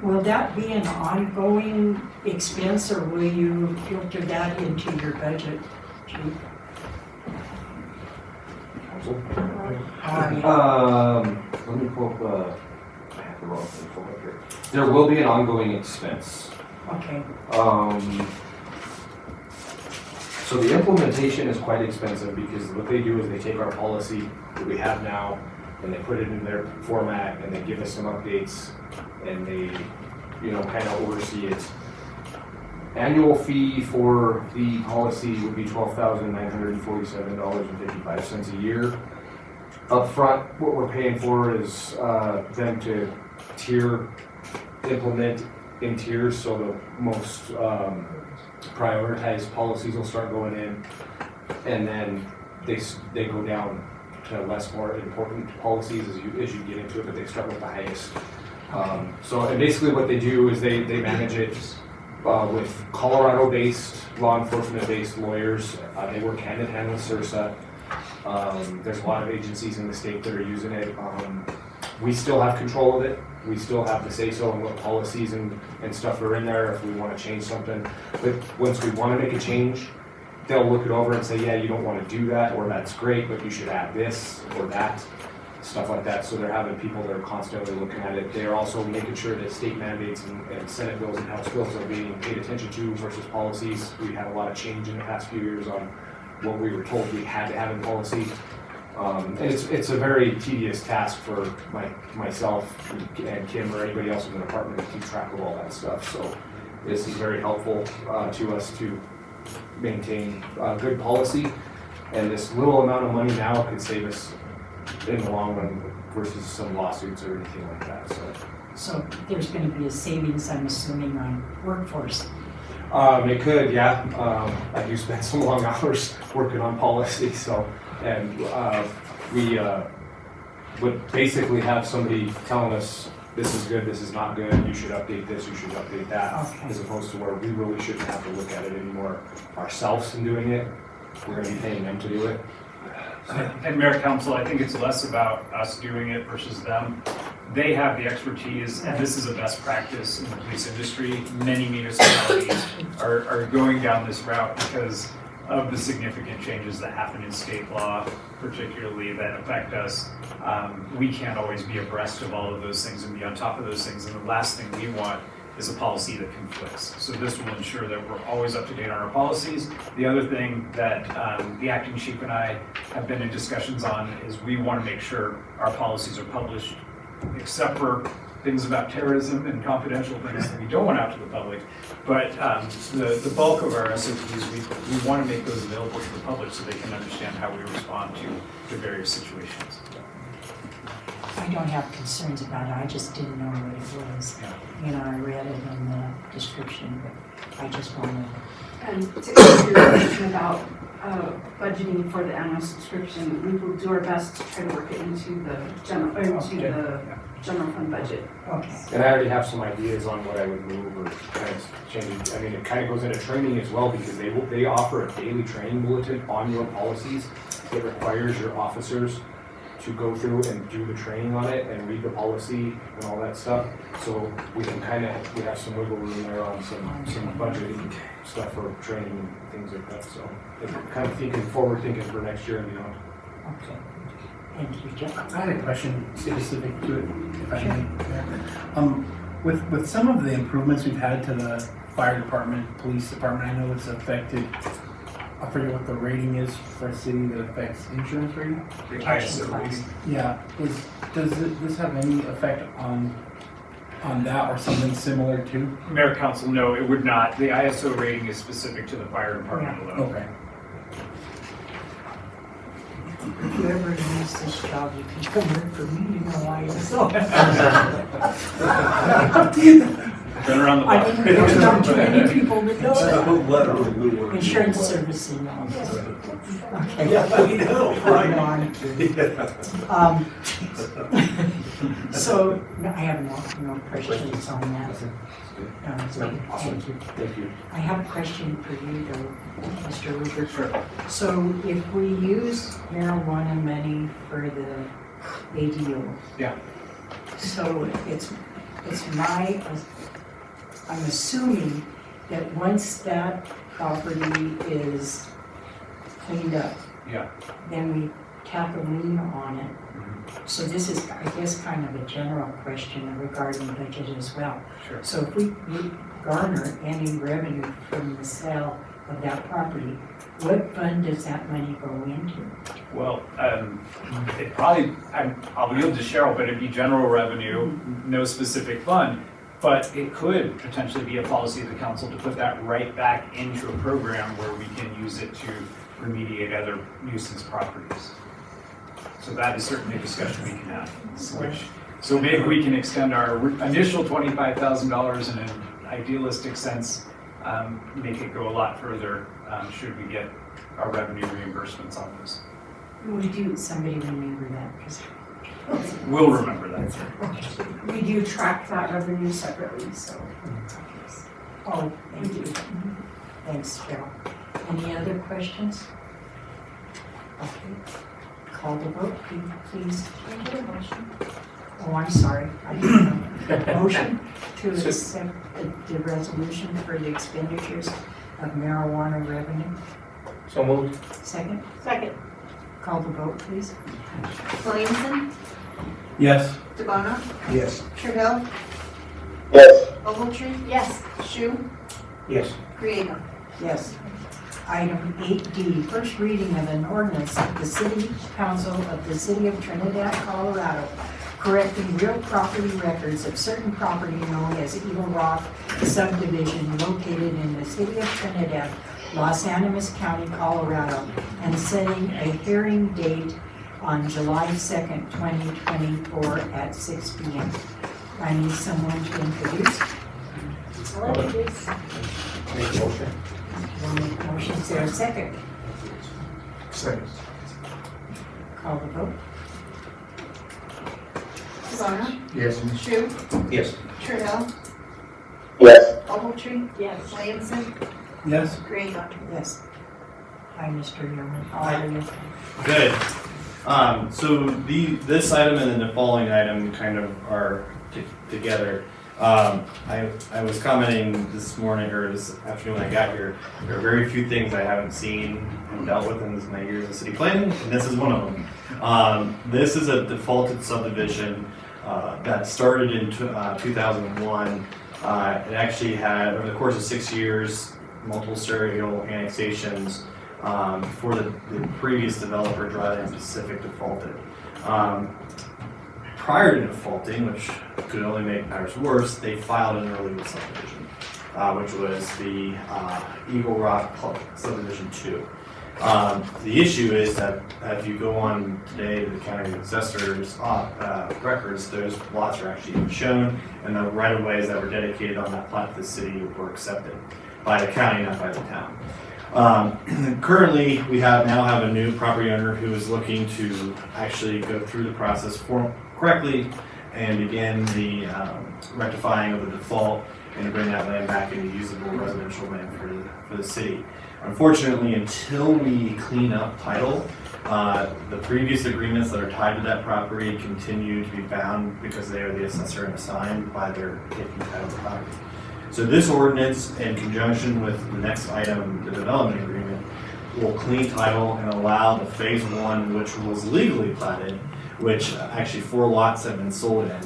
Will that be an ongoing expense, or will you filter that into your budget, Chief? How are you? Let me pull up, I have the wrong thing pulled up here. There will be an ongoing expense. Okay, So the implementation is quite expensive because what they do is they take our policy that we have now and they put it in their format and they give us some updates and they, kind of oversee it. Annual fee for the policy would be $12,947.55 a year. Upfront, what we're paying for is them to implement in tiers, so the most prioritized policies will start going in, and then they go down to more important policies as you get into it, but they start with the highest. And basically what they do is they manage it with Colorado-based, law enforcement-based lawyers. They work hand-in-hand with CIRSA. There's a lot of agencies in the state that are using it. We still have control of it. We still have to say so on what policies and stuff are in there if we want to change something. But once we want to make a change, they'll look it over and say, yeah, you don't want to do that, or that's great, but you should add this or that, stuff like that. So they're having people that are constantly looking at it. They're also making sure that state mandates and Senate bills and House bills are being paid attention to versus policies. We had a lot of change in the past few years on what we were told we had to have in policy. And it's a very tedious task for myself and Kim or anybody else in the department to keep track of all that stuff. So this is very helpful to us to maintain good policy. And this little amount of money now could save us in the long run versus some lawsuits or anything like that. so there's gonna be a savings, I'm assuming, on workforce. It could, yeah. I do spend some long hours working on policy, and we would basically have somebody telling us this is good, this is not good, you should update this, you should update that, Okay. as opposed to where we really shouldn't have to look at it anymore ourselves in doing it. We're gonna be paying them to do it. And Mayor Council, I think it's less about us doing it versus them. They have the expertise, and this is a best practice in the police industry. Many municipalities are going down this route because of the significant changes that happen in state law, particularly that affect us. We can't always be abreast of all of those things and be on top of those things. And the last thing we want is a policy that conflicts. So this will ensure that we're always up to date on our policies. The other thing that the acting chief and I have been in discussions on is we want to make sure our policies are published, except for things about terrorism and confidential things that we don't want out to the public. But the bulk of our SOPs, we want to make those available to the public so they can understand how we respond to various situations. I don't have concerns about it, I just didn't know what it was. I read it in the description, but I just wanted. And to answer your question about budgeting for the annual subscription, we will do our best to try to work it into the general fund budget. Okay. And I already have some ideas on what I would move or kind of change. I mean, it kind of goes into training as well because they offer a daily training bulletin on your policies that requires your officers to go through and do the training on it and read the policy and all that stuff. So we can we have some wiggle room there on some budgeting stuff for training and things like that. So kind of forward thinking for next year and beyond. Okay. Thank you, Jeff. I had a question specific to it, if I may. With some of the improvements we've had to the fire department, police department, I know it's affected, I forget what the rating is for a city that affects insurance rating? The ISO rating. Yeah, does this have any effect on that or something similar to? Mayor Council, no, it would not. The ISO rating is specific to the fire department alone. Okay. If you ever use this job, you can come work for me, you know why so. Been around the I block. think there's not too many people that know that. Insurance servicing. Okay. Yeah, I know, right? No, I'm kidding. So, no, I have no questions on that. Thank you. Thank you. I have a question for you though, Mr. Rupert. Sure. So if we use marijuana money for the ADO. Yeah. So I'm assuming that once that property is cleaned up, Yeah. then we have a lien on it. So this is, I guess, kind of a general question regarding budget as well. Sure. So if we garner any revenue from the sale of that property, what fund does that money go into? Well, it probably, I'll yield to Cheryl, but it'd be general revenue, no specific fund. But it could potentially be a policy of the council to put that right back into a program where we can use it to remediate other nuisance properties. So that is certainly a discussion we can have. So maybe we can extend our initial $25,000 in an idealistic sense, make it go a lot further should we get our revenue reimbursements on this. We do, somebody remember that, because We'll remember that. We do track that revenue separately, so. oh, thank you. Thanks, Carol. Any other questions? Okay. Call the vote, please. Oh, I'm sorry. I didn't know. Motion to accept the resolution for the expenditures of marijuana revenue. So moved. Second. Second. Call the vote, please. Williamson, Yes. DeBono, Yes. Trahell, Yes. Ogletree. Yes. Shu, Yes. Griego. Yes. Item 8D, first reading of an ordinance of the City Council of the City of Trinidad, Colorado, correcting real property records of certain property known as Eagle Rock subdivision located in the City of Trinidad, Los Animas County, Colorado, and setting a hearing date on July 2nd, 2024 at 6 p.m. I need someone to introduce. I'll introduce. Make a motion. We'll make motion. Is there a second? Second. Call the vote. DeBono, Yes. Shu, Yes. Trahell, Yes. Ogletree. Yes. Williamson, Yes. Griego. Yes. Hi, Mr. Yeoman. How are you? Good. So this item and then the following item kind of are together. I was commenting this morning or this afternoon when I got here, there are very few things I haven't seen and dealt with in my years of city planning, and this is one of them. This is a defaulted subdivision that started in 2001. It actually had, over the course of 6 years, multiple serial annexations before the previous developer, Dryland Pacific, defaulted. Prior to defaulting, which could only make matters worse, they filed an illegal subdivision, which was the Eagle Rock Subdivision 2. The issue is that if you go on today to the county assessor's records, those lots are actually shown, and the right-of-ways that were dedicated on that plat to the city were accepted by the county, not by the town. Currently, we now have a new property owner who is looking to actually go through the process correctly and begin the rectifying of the default and bring that land back into usable residential land for the city. Unfortunately, until we clean up title, the previous agreements that are tied to that property continue to be bound because they are the assessor and assigned by their taking title of the property. So this ordinance, in conjunction with the next item, the development agreement, will clean title and allow the phase 1, which was legally platted, which actually 4 lots have been sold in,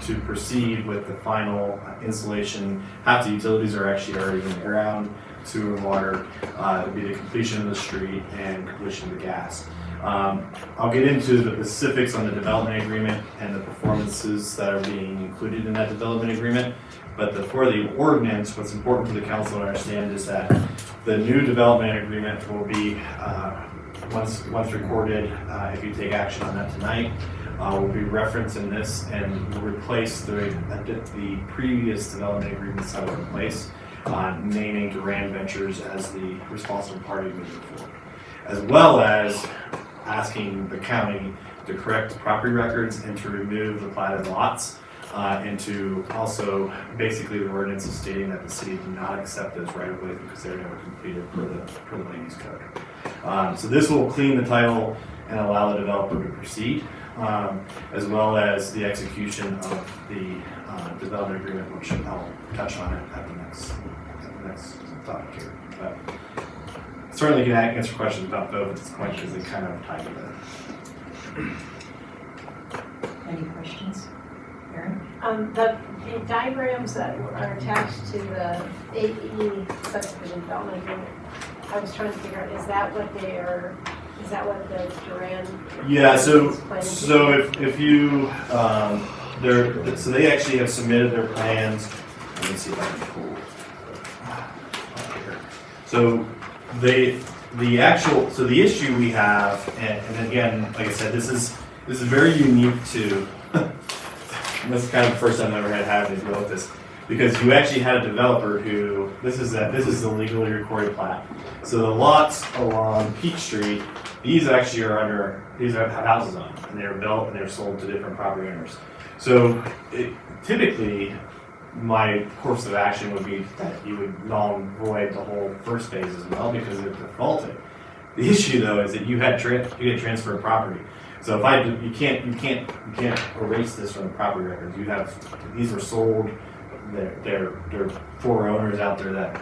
to proceed with the final installation. Half the utilities are actually already in the ground, sewer and water, to be the completion of the street and completion of the gas. I'll get into the specifics on the development agreement and the performances that are being included in that development agreement. But for the ordinance, what's important for the council to understand is that the new development agreement will be, once recorded, if you take action on that tonight, will be referenced in this and will replace the previous development agreements that were in place, naming Duran Ventures as the responsible party moving forward, as well as asking the county to correct the property records and to remove the platted lots, and to also, basically the ordinance is stating that the city did not accept those right-of-ways because they were never completed per the land use code. So this will clean the title and allow the developer to proceed, as well as the execution of the development agreement, which I'll touch on it at the next topic here. But certainly can answer questions about both at this point because they kind of tie together. Any questions? Erin? The diagrams that are attached to the AE subdivision development agreement, I was trying to figure out, is that what the Duran? Yeah, so is planning to do? if you, so they actually have submitted their plans. Let me see if I can pull. So the issue we have, and again, like I said, this is very unique to, this is kind of the first time I've ever had to deal with this, because you actually had a developer who, this is the legally recorded plat. So the lots along Peach Street, these actually are these have houses on them, and they were built and they were sold to different property owners. So typically, my course of action would be that you would null and void the whole first phase as well because it defaulted. The issue though is that you had transfer of property. So if you can't erase this from the property records. These were sold. There are 4 owners out there that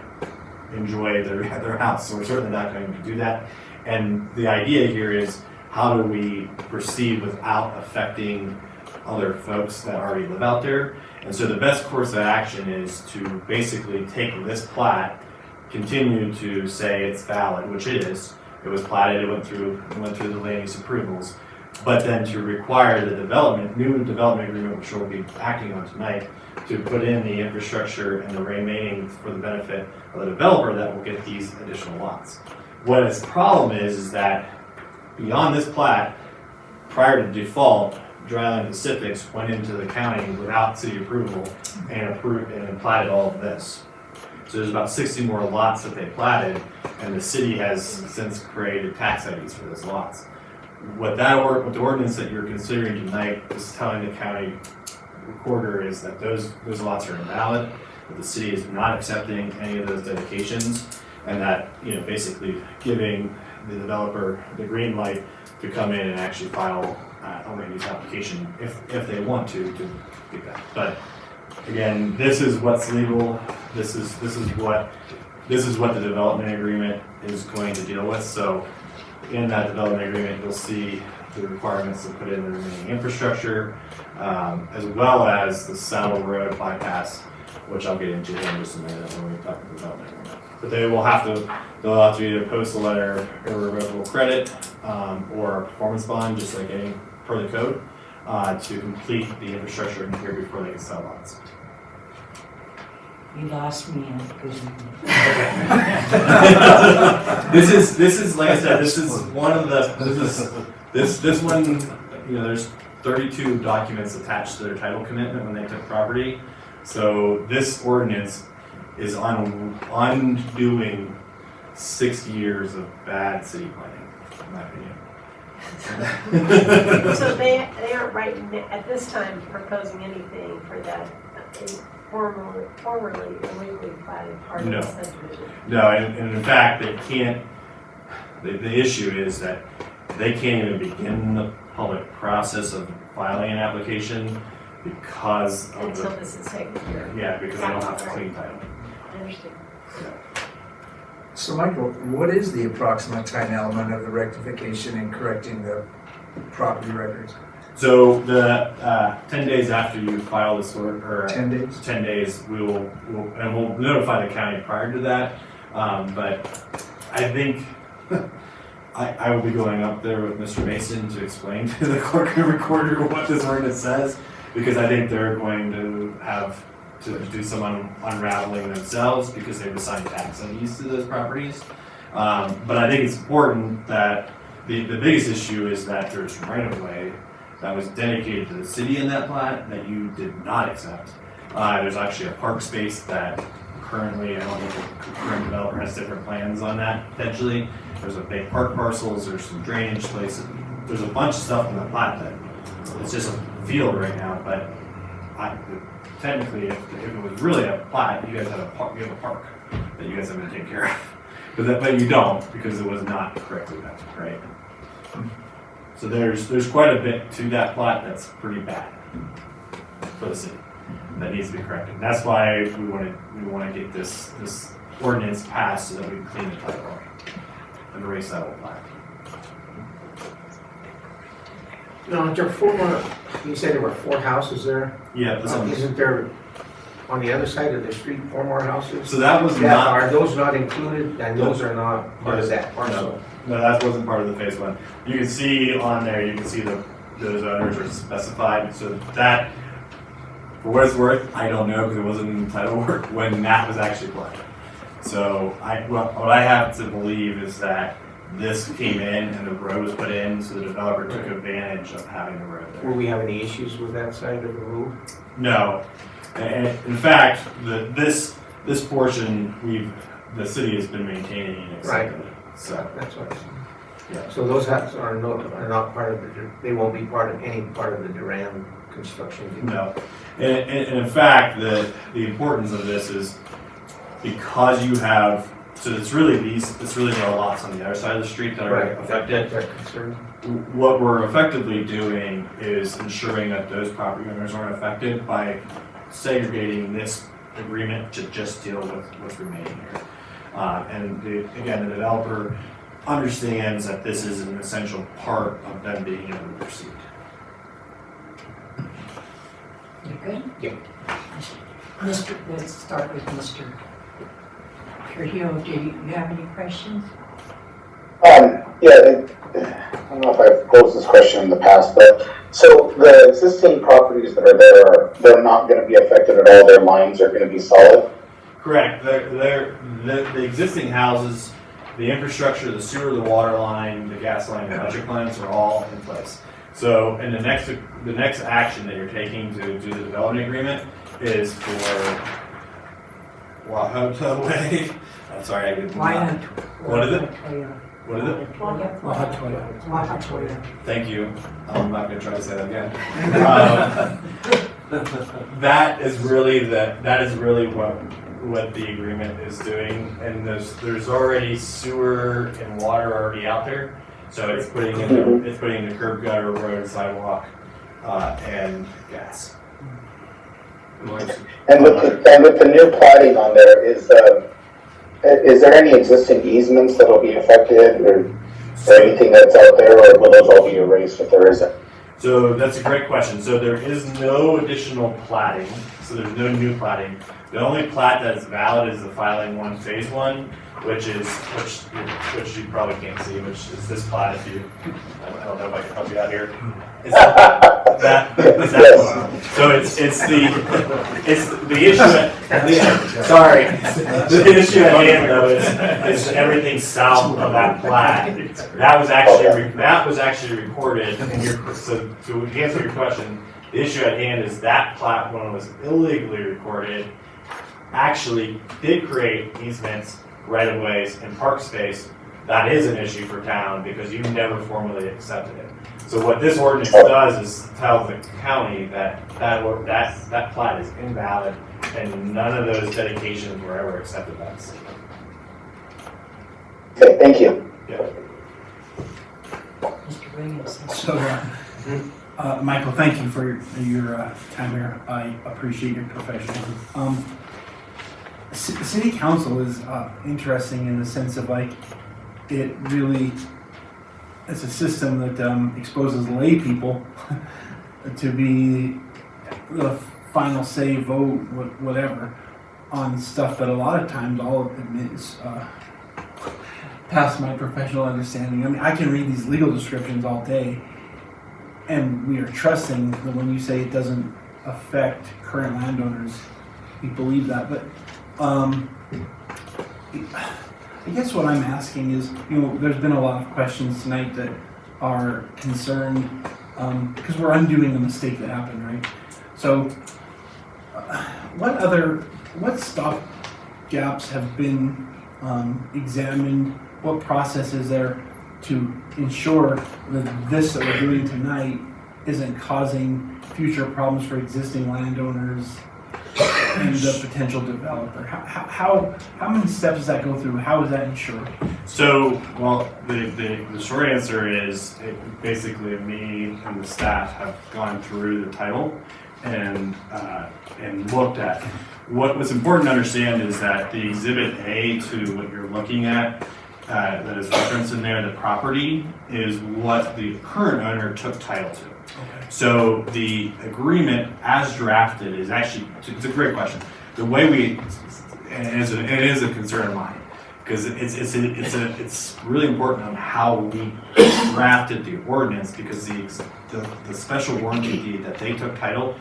enjoy their house, so we're certainly not going to do that. And the idea here is, how do we proceed without affecting other folks that already live out there? And so the best course of action is to basically take this plat, continue to say it's valid, which it is. It was platted, it went through the land use approvals, but then to require the new development agreement, which we'll be acting on tonight, to put in the infrastructure and the remaining for the benefit of the developer that will get these additional lots. What its problem is that beyond this plat, prior to default, Dryland Pacifics went into the county without city approval and approved and platted all of this. So there's about 60 more lots that they platted, and the city has since created tax IDs for those lots. What the ordinance that you're considering tonight is telling the county recorder is that those lots are invalid, that the city is not accepting any of those dedications, and that, basically giving the developer the green light to come in and actually file a land use application if they want to do that. But again, this is what's legal. This is what the development agreement is going to deal with. So in that development agreement, you'll see the requirements to put in the remaining infrastructure, as well as the Saddle Road bypass, which I'll get into here in just a minute when we talk about the development agreement. But they'll have to either post a letter of irrevocable credit or a performance bond, just like any per the code, to complete the infrastructure in here before they can sell lots. You lost me in good. This is like I said, this is one of the this one, there's 32 documents attached to their title commitment when they took property. So this ordinance is undoing 6 years of bad city planning, in my opinion. So they aren't right at this time proposing anything for that formerly illegally platted part of the subdivision. No, and in fact, they can't. The issue is that they can't even begin the public process of filing an application because of until this is taken care of. Yeah, because they don't have a clean title. I understand. So Michael, what is the approximate time element of the rectification and correcting the property records? So the 10 days after you file this order, 10 days? 10 days, we'll notify the county prior to that. But I think I will be going up there with Mr. Mason to explain to the clerk and recorder what this ordinance says, because I think they're going to have to do some unraveling themselves because they've assigned tax IDs to those properties. But I think it's important that the biggest issue is that there's right-of-way that was dedicated to the city in that plat that you did not accept. There's actually a park space that currently, I don't know if the current developer has different plans on that potentially. There's a big park parcels, there's some drainage places. There's a bunch of stuff in the plat that it's just a field right now, but technically, if it was really a plat, you guys have a park that you guys have to take care of. But you don't, because it was not correctly done, right? So there's quite a bit to that plat that's pretty bad for the city that needs to be corrected. And that's why we want to get this ordinance passed so that we can clean the title. and erase that old plat. No, there are four more, you said there were 4 houses there? Yeah, Isn't there, on the other side of the street, 4 more houses? so that was Yeah, not. are those not included, and those are not part of that parcel? No, that wasn't part of the phase one. You can see on there, you can see those owners are specified, so that, for what it's worth, I don't know, because it wasn't in the title work when that was actually planted. So what I have to believe is that this came in and the road was put in, so the developer took advantage of having the road there. Will we have any issues with that side of the road? No, and in fact, this portion, the city has been maintaining and accepting it, so. That's what I Yeah. So those houses are not part of they won't be any part of the Duran construction? No, and in fact, the importance of this is because you have, so it's really there are lots on the other side of the street that are affected. What we're effectively doing is ensuring that those property owners aren't affected by segregating this agreement to just deal with what's remaining here. And again, the developer understands that this is an essential part of them being able to proceed. You good? Yeah. Let's start with Mr. Trujillo. Do you have any questions? Yeah, I don't know if I've posed this question in the past, but so the existing properties that are there, they're not going to be affected at all. Their lines are going to be solid. Correct. The existing houses, the infrastructure, the sewer, the water line, the gas line, the electric lines are all in place. So, and the next action that you're taking to do the development agreement is for Wahota Way. I'm sorry, I didn't. What is it? What is it? Wahatoya. Thank you. I'm not going to try to say that again. That is really what the agreement is doing, and there's already sewer and water already out there, so it's putting in the curb gutter, road, sidewalk, and gas. And with the new plating on there, is there any existing easements that will be affected, or anything that's out there, or will those all be erased if there isn't? So that's a great question. So there is no additional platting, so there's no new platting. The only plat that is valid is the filing 1 phase 1, which you probably can't see, which is this plat. I don't know if I can help you out here. Is that so it's the issue. Sorry, the issue at hand though is everything south of that plat. That was actually recorded. So to answer your question, the issue at hand is that plat, when it was illegally recorded, actually did create easements, right-of-ways, and park space. That is an issue for town because you never formally accepted it. So what this ordinance does is tell the county that plat is invalid and none of those dedications were ever accepted by the city. Okay, thank you. Yeah. Mr. Williams. So, Michael, thank you for your time here. I appreciate your professionalism. City Council is interesting in the sense of it really, it's a system that exposes lay people to be the final say, vote, whatever, on stuff that a lot of times I'll admit is past my professional understanding. I mean, I can read these legal descriptions all day, and we are trusting that when you say it doesn't affect current landowners, we believe that. But I guess what I'm asking is, there's been a lot of questions tonight that are concerned because we're undoing a mistake that happened, right? So, what stop gaps have been examined? What process is there to ensure that this that we're doing tonight isn't causing future problems for existing landowners and the potential developer? How many steps does that go through? How is that ensured? So, well, the short answer is basically me and the staff have gone through the title and looked at. What's important to understand is that the Exhibit A to what you're looking at that is referenced in there, the property, is what the current owner took title to. So the agreement as drafted is actually, it's a great question. The way we, and it is a concern of mine, because it's really important on how we drafted the ordinance, because the special warranty deed that they took title,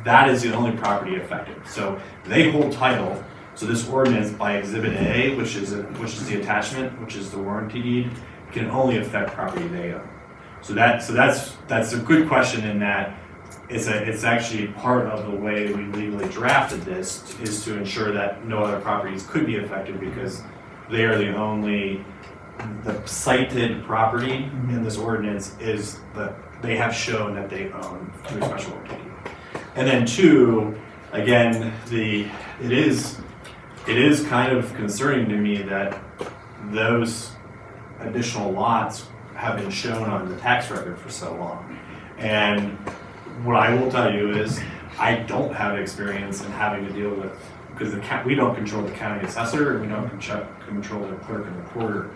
that is the only property affected. So they hold title. So this ordinance by Exhibit A, which is the attachment, which is the warranty deed, can only affect property they own. So that's a good question in that it's actually part of the way we legally drafted this is to ensure that no other properties could be affected because they are the only, the cited property in this ordinance is that they have shown that they own through special warranty. And then two, again, it is kind of concerning to me that those additional lots have been shown on the tax record for so long. And what I will tell you is I don't have experience in having to deal with, because we don't control the county assessor and we don't control the clerk and recorder,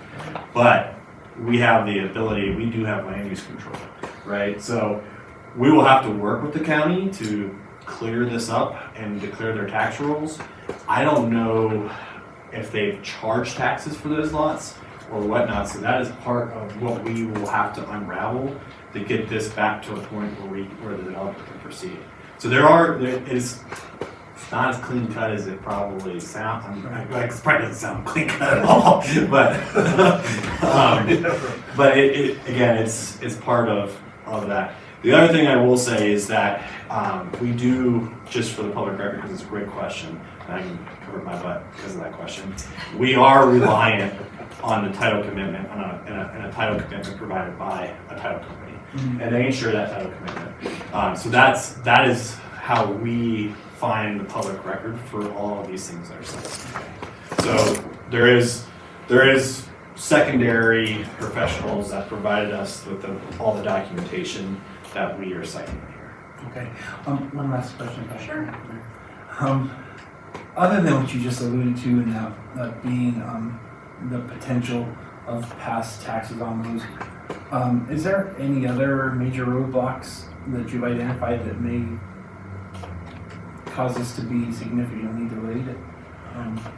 but we have the ability, we do have land use control, right? So we will have to work with the county to clear this up and declare their tax rolls. I don't know if they've charged taxes for those lots or whatnot, so that is part of what we will have to unravel to get this back to a point where the developer can proceed. So it's not as clean cut as it probably sounds. It probably doesn't sound clean cut at all, but again, it's part of that. The other thing I will say is that we do, just for the public record, because it's a great question, and I can cover my butt because of that question, we are reliant on the title commitment, and a title commitment provided by a title company. And they ensure that title commitment. So that is how we find the public record for all of these things that are cited. So there is secondary professionals that provided us with all the documentation that we are citing here. Okay. One last question. Sure. Other than what you just alluded to, and that being the potential of past taxes on those, is there any other major roadblocks that you've identified that may cause this to be significantly delayed?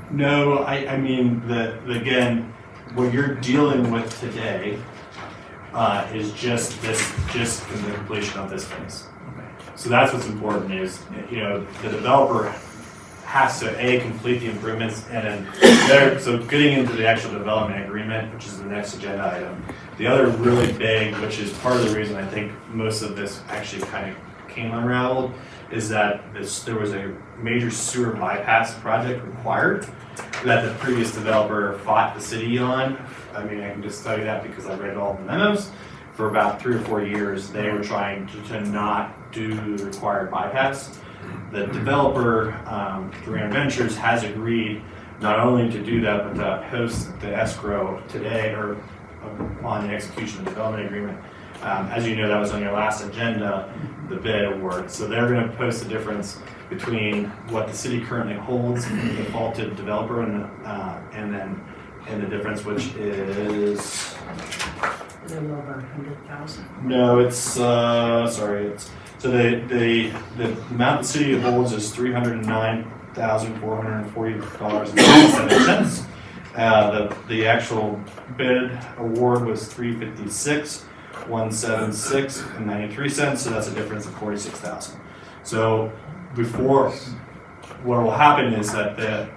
No, I mean, again, what you're dealing with today is just the completion of this phase. Okay. So that's what's important is, the developer has to complete the improvements, and then so getting into the actual development agreement, which is the next agenda item. The other really big, which is part of the reason I think most of this actually kind of came unraveled, is that there was a major sewer bypass project required that the previous developer fought the city on. I mean, I can just tell you that because I read all the memos. For about 3 or 4 years, they were trying to not do the required bypass. The developer, Duran Ventures, has agreed not only to do that, but to post the escrow today or upon the execution of the development agreement. As you know, that was on your last agenda, the bid award. So they're going to post the difference between what the city currently holds from the defaulted developer and the difference, which is A little over 100,000. no, it's sorry, it's so the amount the city holds is $309,440.97. The actual bid award was $356,176.93. So that's a difference of $46,000. So before, what will happen is that the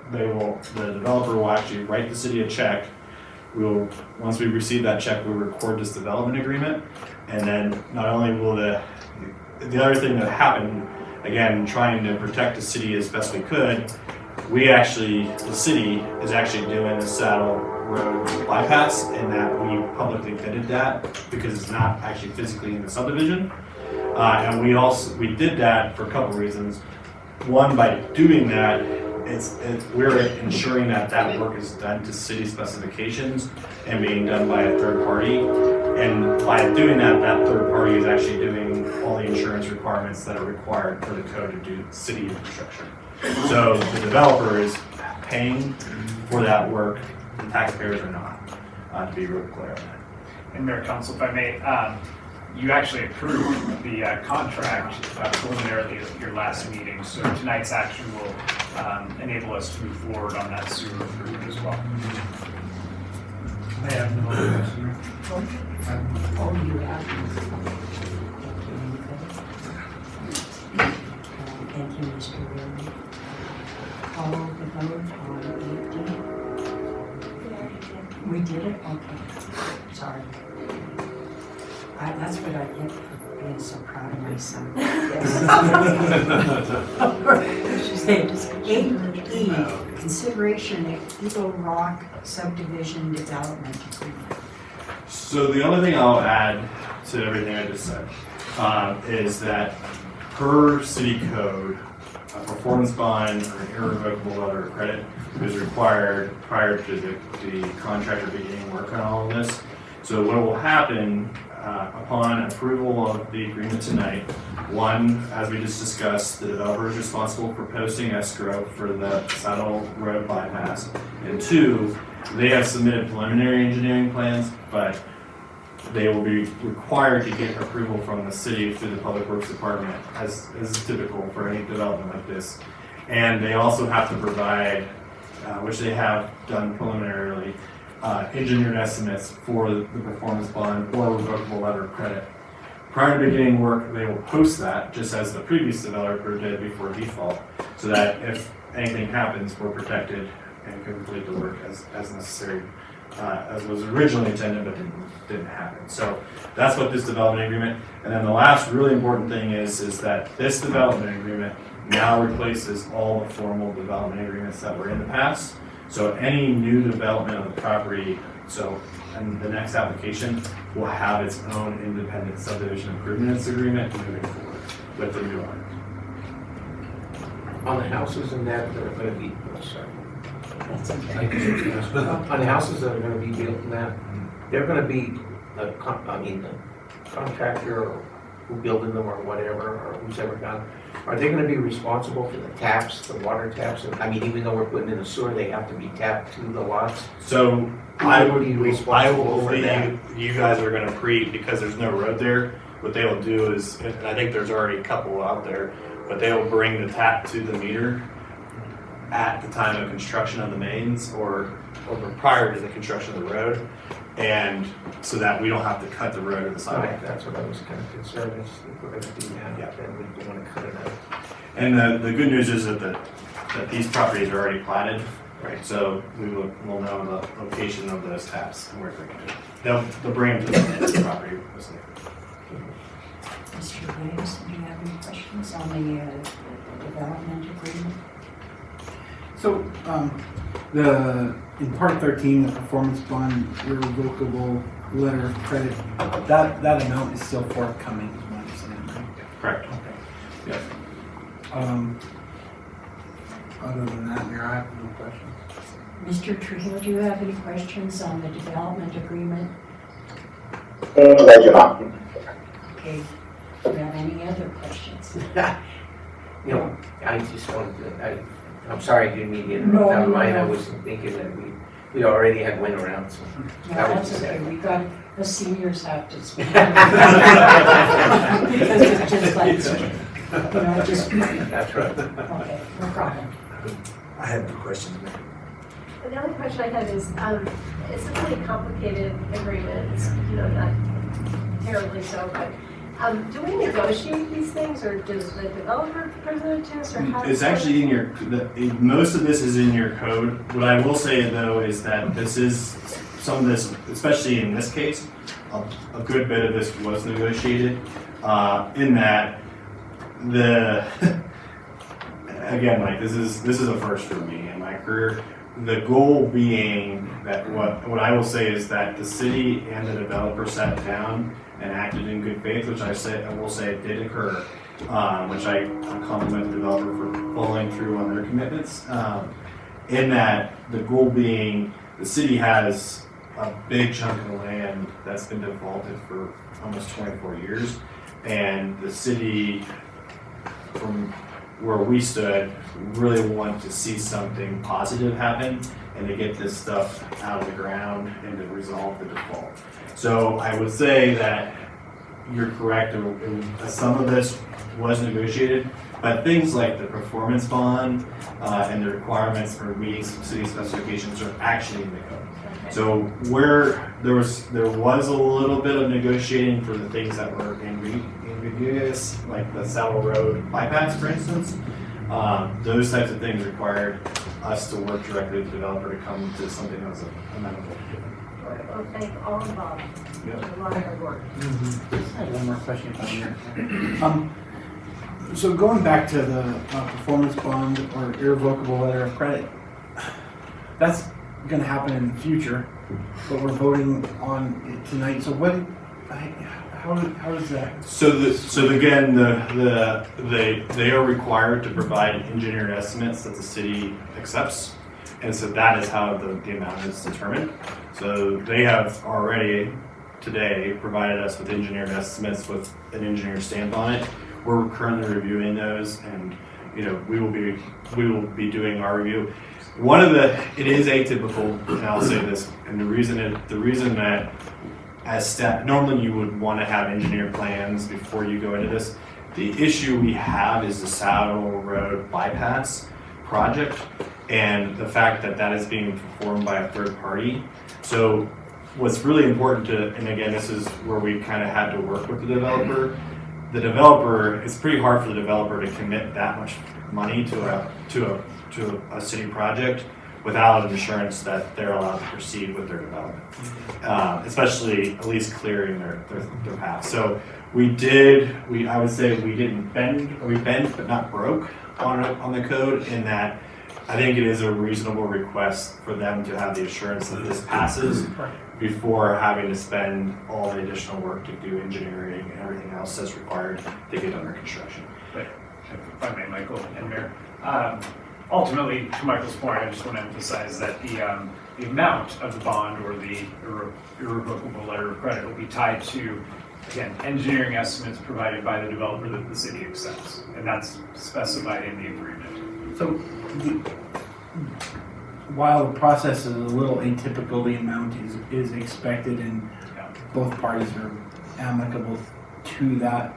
developer will actually write the city a check. Once we receive that check, we'll record this development agreement, and then not only will the other thing that happened, again, trying to protect the city as best we could, the city is actually doing a Saddle Road bypass, and that we publicly bidded that because it's not actually physically in the subdivision. And we did that for a couple reasons. One, by doing that, we're ensuring that work is done to city specifications and being done by a third party. And by doing that third party is actually doing all the insurance requirements that are required for the code to do city infrastructure. So the developer is paying for that work, the taxpayers are not. to be real clear on that. And Mayor Council, if I may, you actually approved the contract preliminarily at your last meeting, so tonight's action will enable us to move forward on that sewer improvement as well. I have no other question. Oh, you have. Thank you, Mr. Willie. Call the vote on 18. We did it? Okay. Sorry. That's what I get for being so proud of my son. Yes. 8E, consideration of Eagle Rock subdivision development agreement. So the only thing I'll add to everything I just said is that per city code, a performance bond or an irrevocable letter of credit is required prior to the contractor beginning work on all of this. So what will happen upon approval of the agreement tonight, one, as we just discussed, the developer is responsible for posting escrow for the Saddle Road bypass. And two, they have submitted preliminary engineering plans, but they will be required to get approval from the city through the Public Works Department, as is typical for any development like this. And they also have to provide, which they have done preliminarily, engineered estimates for the performance bond or revocable letter of credit. Prior to beginning work, they will post that, just as the previous developer did before default, so that if anything happens, we're protected and can complete the work as necessary, as was originally intended, but didn't happen. So that's what this development agreement, and then the last really important thing is that this development agreement now replaces all the formal development agreements that were in the past. So any new development of the property, and the next application will have its own independent subdivision improvements agreement moving forward with the new owner. On the houses and that are gonna be, sorry. That's okay. On the houses that are gonna be built in that, they're gonna be the contractor or who building them or whatever, or who's ever done, are they gonna be responsible for the taps, the water taps? And I mean, even though we're putting in a sewer, they have to be tapped to the lots? So I will responsible for that. believe you guys are gonna because there's no road there, what they will do is, and I think there's already a couple out there, but they will bring the tap to the meter at the time of construction of the mains or prior to the construction of the road. And so that we don't have to cut the road or the sidewalk. Right, that's what I was kind of concerned, is if we're gonna do that, then we don't wanna cut it out. And the good news is that these properties are already platted, right? So we'll know the location of those taps and where they're going to. They'll bring them to the property. Mr. Williams, do you have any questions on the development agreement? So, in part 13, the performance bond irrevocable letter of credit, that amount is still forthcoming, is my understanding, right? Correct. Okay. Yes. Other than that, Mayor, I have no questions. Mr. Trujillo, do you have any questions on the development agreement? I do not. Okay, do you have any other questions? You know, I just wanted to, I'm sorry I didn't mean to interrupt. No, Never no, mind, no. I was thinking that we already had went around, so. No, that was that's just okay, that. we got, the seniors have to speak. Because it's just like, just. That's right. Okay, no problem. I have no questions, Mayor. The only question I had is, it's a really complicated agreement, it's, not terribly so, but do we negotiate these things, or does the developer present it to us, or how? It's actually in your, most of this is in your code. What I will say though is that some of this, especially in this case, a good bit of this was negotiated, in that again, Mike, this is a first for me in my career. The goal being that what I will say is that the city and the developer sat down and acted in good faith, which I will say did occur, which I compliment the developer for following through on their commitments. In that the goal being the city has a big chunk of the land that's been defaulted for almost 24 years, and the city, from where we stood, really want to see something positive happen and to get this stuff out of the ground and to resolve the default. So I would say that you're correct, some of this was negotiated, but things like the performance bond and the requirements for meeting some city specifications are actually in the code. So where there was a little bit of negotiating for the things that were ambiguous, like the Saddle Road bypass, for instance, those types of things required us to work directly with the developer to come to something that was amenable. Well, thank all involved. Yeah. A lot of hard work. I have one more question if I may. So going back to the performance bond or irrevocable letter of credit, that's going to happen in the future, but we're voting on it tonight. So how does that? So again, they are required to provide engineered estimates that the city accepts, and so that is how the amount is determined. So they have already today provided us with engineered estimates with an engineer stamp on it. We're currently reviewing those, and we will be doing our review. It is atypical, and I'll say this, and the reason that as staff, normally you would want to have engineered plans before you go into this. The issue we have is the Saddle Road bypass project, and the fact that that is being performed by a third party. So what's really important and again, this is where we kind of had to work with the developer. It's pretty hard for the developer to commit that much money to a city project without an assurance that they're allowed to proceed with their development, especially at least clearing their path. So I would say we didn't bend, we bent but not broke on the code, in that I think it is a reasonable request for them to have the assurance that this passes before having to spend all the additional work to do engineering and everything else that's required to get under construction. But if I may, Michael and Mayor, ultimately, to Michael's point, I just want to emphasize that the amount of the bond or the irrevocable letter of credit will be tied to, again, engineering estimates provided by the developer that the city accepts, and that's specified in the agreement. So while the process is a little atypical, the amount is expected, and both parties are amicable to that.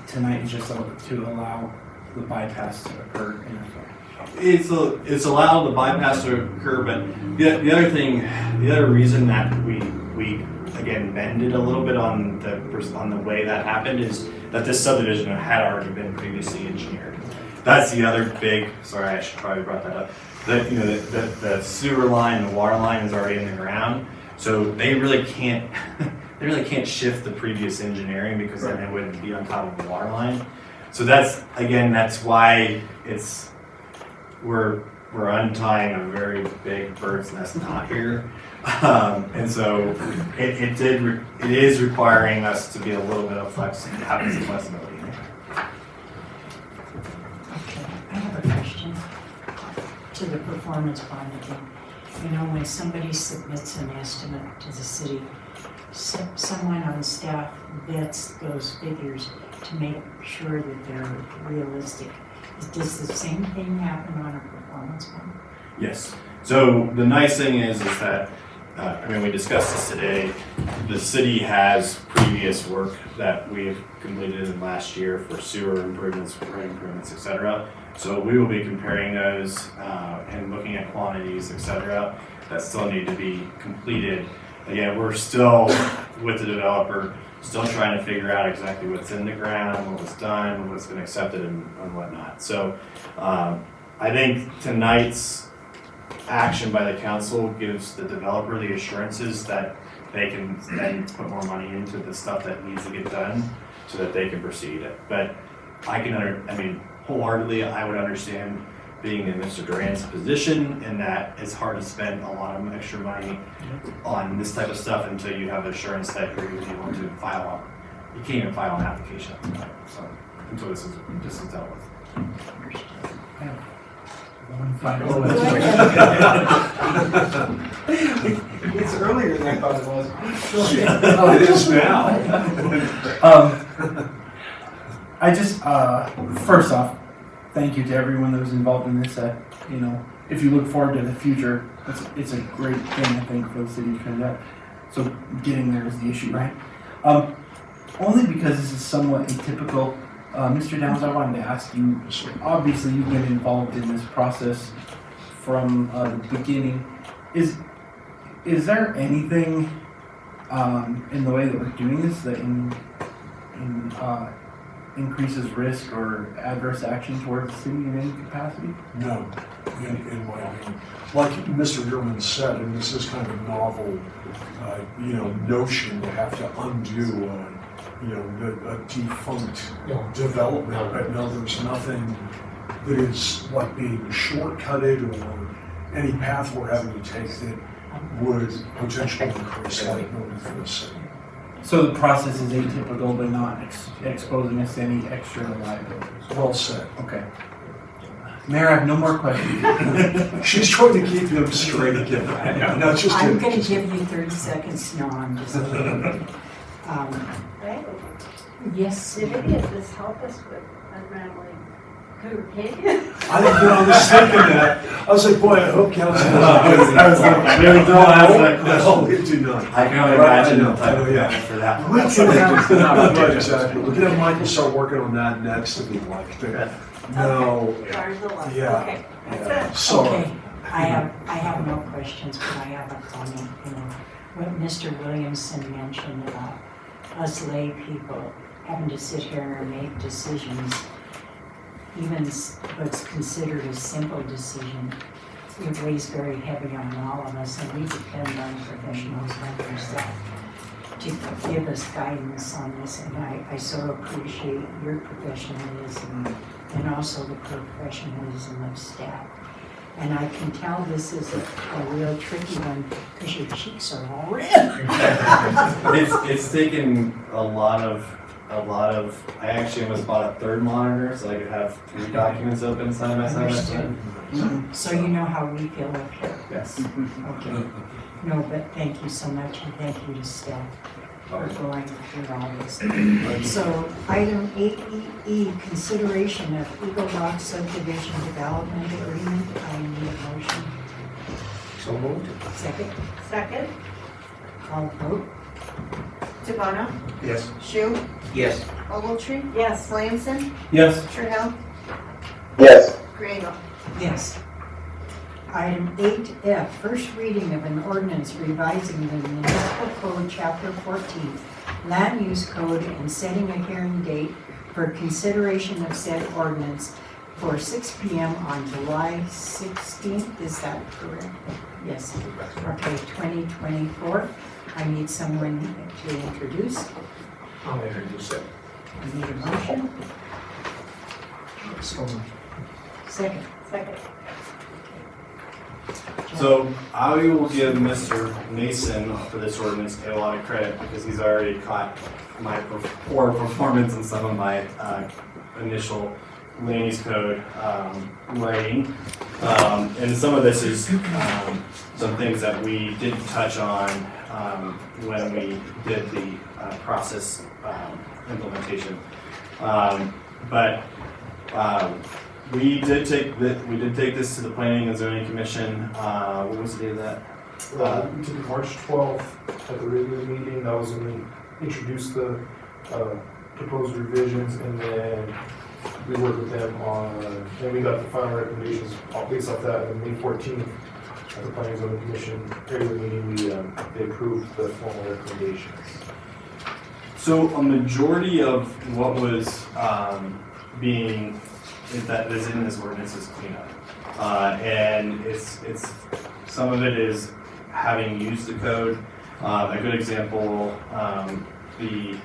Tonight is just to allow the bypass to occur in effect. It's allowed the bypass to occur, but the other reason that we again bended a little bit on the way that happened is that this subdivision had already been previously engineered. That's the other big. Sorry, I should probably brought that up. The sewer line, the water line is already in the ground, so they really can't shift the previous engineering, because then it wouldn't be on top of the water line. So that's why we're untying a very big bird's nest knot here, and so it is requiring us to be a little bit of flex and having some flexibility. Okay, I have a question to the performance bond again. When somebody submits an estimate to the city, someone on staff vets those figures to make sure that they're realistic. Does the same thing happen on a performance bond? Yes. So the nice thing is that, we discussed this today, the city has previous work that we've completed in last year for sewer improvements, road improvements, etc. So we will be comparing those and looking at quantities, etc. that still need to be completed. Again, we're still, with the developer, still trying to figure out exactly what's in the ground, what was done, what's been accepted, and whatnot. So I think tonight's action by the council gives the developer the assurances that they can then put more money into the stuff that needs to get done so that they can proceed. But wholeheartedly, I would understand being in Mr. Duran's position, and that it's hard to spend a lot of extra money on this type of stuff until you have assurance that you're going to be able to file on. You can't even file an application at the time, so until this is dealt with. One final It's earlier than I thought it was. It is now. I just, first off, thank you to everyone that was involved in this. You know, if you look forward to the future, it's a great thing, I think, for the city of Trinidad. So getting there is the issue, right? Only because this is somewhat atypical. Mr. Downs, I wanted to ask you, obviously you've been involved in this process from the beginning. Is there anything in the way that we're doing this that increases risk or adverse action towards the city in any capacity? No, in my opinion. Like Mr. Gurman said, and this is kind of a novel, notion to have to undo, a defunct development. But no, there's nothing that is like being shortcutted or any path we're having to take that would potentially increase liability for the city. So the process is atypical, but not exposing us to any extra liability. Well said. Okay. Mayor, I have no more questions. She's trying to keep them straight again. No, it's just I'm going to give you 30 seconds. No, I'm just kidding. Right? Yes. Did any of this help us with unraveling Cougar Canyon? I was thinking that. I was like, boy, I hope council doesn't. I was like, really don't ask that No, question. it did not. I can only imagine the I type know, of yeah. question for that. We can have, right, exactly. We can have Michael start working on that next if he'd like. But no, Bars of luck. Yeah. Okay, yeah, that's it. sorry. Okay, I have no questions, but I have a comment. What Mr. Williamson mentioned about us lay people having to sit here and make decisions, even what's considered a simple decision, it weighs very heavy on all of us, and we depend on professionals like yourself to give us guidance on this, and I so appreciate your professionalism and also the professionalism of staff. And I can tell this is a real tricky one because your cheeks are all red. It's taken a lot of, I actually almost bought a third monitor so I could have 3 documents open side by side. Understood. So you know how we feel up here. Yes. Okay. No, but thank you so much, and thank you to staff for going through all this. So item 8E, consideration of Eagle Rock subdivision development agreement. I need a motion. So moved. Second, Second, call vote. Devono, Yes. Shu, Yes. Ogletree, yes. Williamson, Yes. Trahell, yes, Griego. Yes. Item 8F, first reading of an ordinance revising the municipal code, chapter 14, land use code, and setting a hearing date for consideration of said ordinance for 6 p.m. on July 16th. Is that correct? Yes. Okay, 2024. I need someone to introduce. I'll introduce it. I need a motion. Second. Second. So I will give Mr. Mason for this ordinance a lot of credit because he's already caught my poor performance in some of my initial land use code writing. And some of this is some things that we didn't touch on when we did the process implementation. We did take this to the Planning and Zoning Commission. What was the date of that? We took it March 12th at the regular meeting. That was when we introduced the proposed revisions, and then we worked with them on, and we got the final recommendations based off that. And May 14th at the Planning and Zoning Commission regular meeting, they approved the formal recommendations. So a majority of what was being that is in this ordinance is cleanup, and it's some of it is having used the code. A good example, the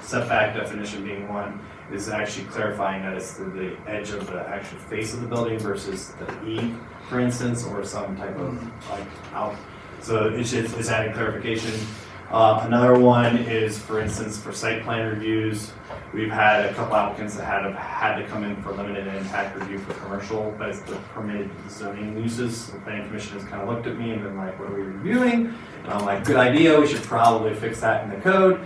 setback definition being one, is actually clarifying that it's the edge of the actual face of the building versus the eave, for instance, or some type of like out. So it's adding clarification. Another one is, for instance, for site plan reviews. We've had a couple applicants that had to come in for limited impact review for commercial, but it's the permitted zoning uses. The planning commission has kind of looked at me and been like, what are we reviewing? And I'm like, good idea, we should probably fix that in the code.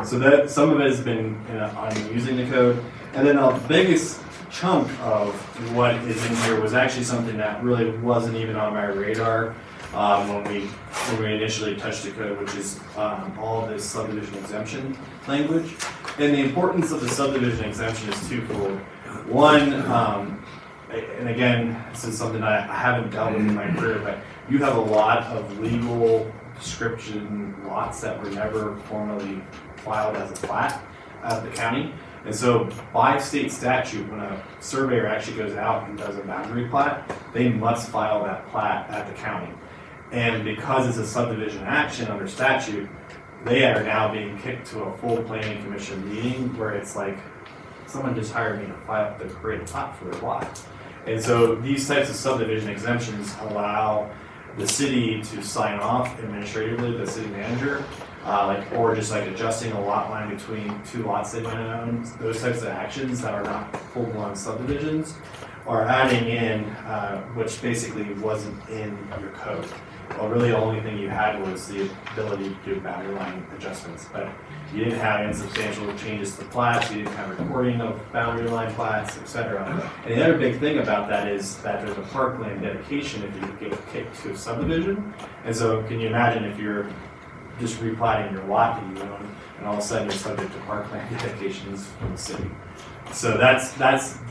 So that some of it has been on using the code. And then the biggest chunk of what is in here was actually something that really wasn't even on my radar when we initially touched the code, which is all this subdivision exemption language. And the importance of the subdivision exemption is twofold. One, and again, this is something I haven't dealt with in my career, but you have a lot of legal description lots that were never formally filed as a plat at the county. And so by state statute, when a surveyor actually goes out and does a boundary plat, they must file that plat at the county. And because it's a subdivision action under statute, they are now being kicked to a full planning commission meeting where it's like, someone just hired me to create a plat for their lot. And so these types of subdivision exemptions allow the city to sign off administratively, the city manager, or just like adjusting a lot line between two lots they might own. Those types of actions that are not full-blown subdivisions are adding in, which basically wasn't in your code. Well, really the only thing you had was the ability to do boundary line adjustments, but you didn't have any substantial changes to the plats, you didn't have recording of boundary line plats, etc. And the other big thing about that is that there's a parkland dedication if you get kicked to a subdivision. And so can you imagine if you're just replatting your lot that you own and all of a sudden you're subject to parkland dedications from the city. So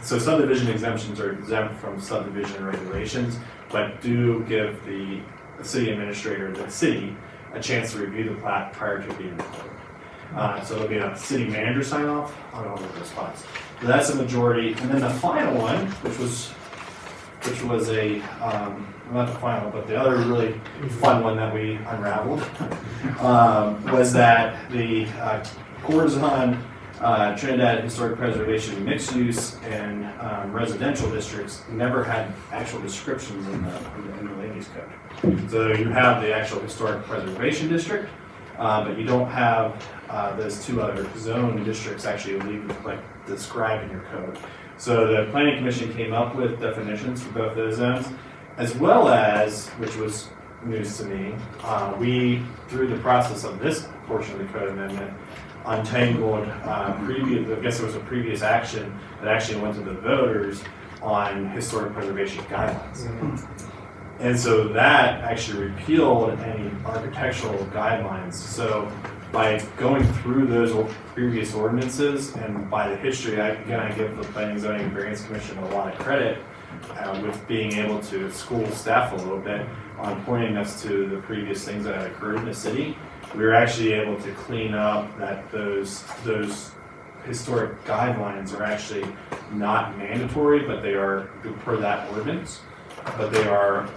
so subdivision exemptions are exempt from subdivision regulations, but do give the city administrator, the city, a chance to review the plat prior to being recorded. So there'll be a city manager sign off on all of those plots. So that's a majority. And then the final one, which was a, not the final, but the other really fun one that we unraveled, was that the Corazon Trinidad Historic Preservation mixed use and residential districts never had actual descriptions in the land use code. So you have the actual historic preservation district, but you don't have those two other zone districts actually described in your code. So the Planning Commission came up with definitions for both those zones, as well as, which was news to me, we, through the process of this portion of the code amendment, untangled I guess there was a previous action that actually went to the voters on historic preservation guidelines. And so that actually repealed any architectural guidelines. So by going through those previous ordinances and by the history, I give the Planning, Zoning, and Variance Commission a lot of credit with being able to school staff a little bit on pointing us to the previous things that had occurred in the city. We were actually able to clean up that those historic guidelines are actually not mandatory, but they are per that ordinance. But they are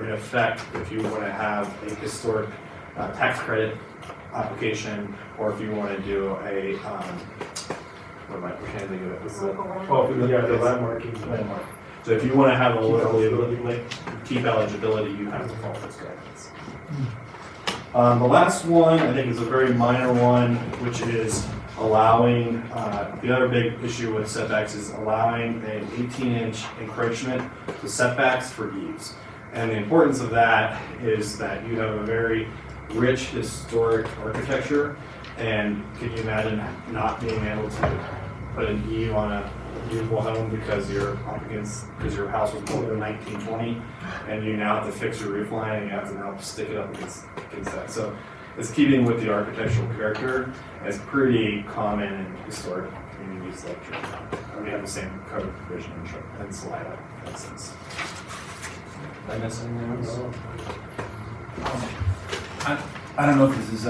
in effect if you want to have a historic tax credit application, or if you want to do a what can't I think of it? The landmark. So if you want to have a locally keep eligibility, you have to follow those guidelines. The last one I think is a very minor one, which is allowing, the other big issue with setbacks is allowing an 18-inch encroachment to setbacks for eaves. And the importance of that is that you have a very rich historic architecture, and can you imagine not being able to put an eave on a beautiful home because your house was built in 1920 and you now have to fix your roof line and you have to now stick it up against that. So it's keeping with the architectural character. It's pretty common in historic communities like Trinidad. We have the same code provision in Salida, for instance. Did I miss anything else? I don't know if this is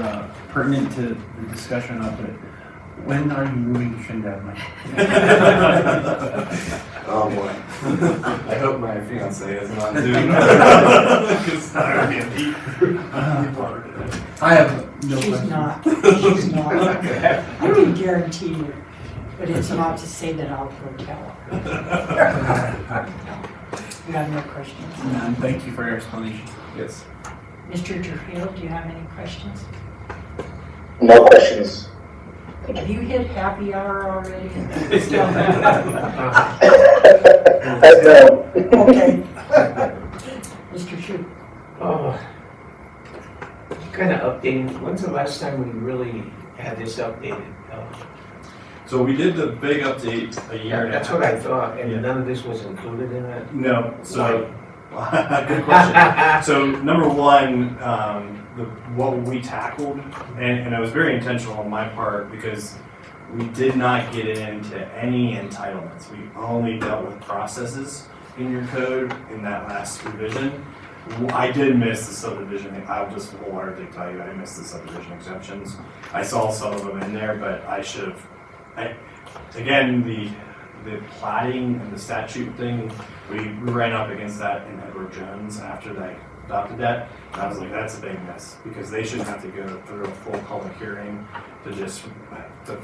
pertinent to the discussion of it. When are you moving to Trinidad, Mike? Oh boy. I hope my fiance isn't on Zoom. Because that would be a deep part. I have no She's question. not. She's not. I can guarantee you. But it's not to say that I'll go tell her. You have no questions? None. Thank you for your explanation. Yes. Mr. Trujillo, do you have any questions? No questions. Have you hit happy hour already? No. Okay. Mr. Shu. Kind of updating, when's the last time we really had this updated? So we did the big update a year and a half. That's what I thought, Yeah. and none of this was included in that? No, so, good question. So number one, what we tackled, and it was very intentional on my part because we did not get into any entitlements. We only dealt with processes in your code in that last revision. I did miss the subdivision. I'll just wholeheartedly tell you, I missed the subdivision exemptions. I saw some of them in there, but I should have. Again, the plating and the statute thing, we ran up against that in Edward Jones after they adopted that. And I was like, that's a big mess because they shouldn't have to go through a full public hearing to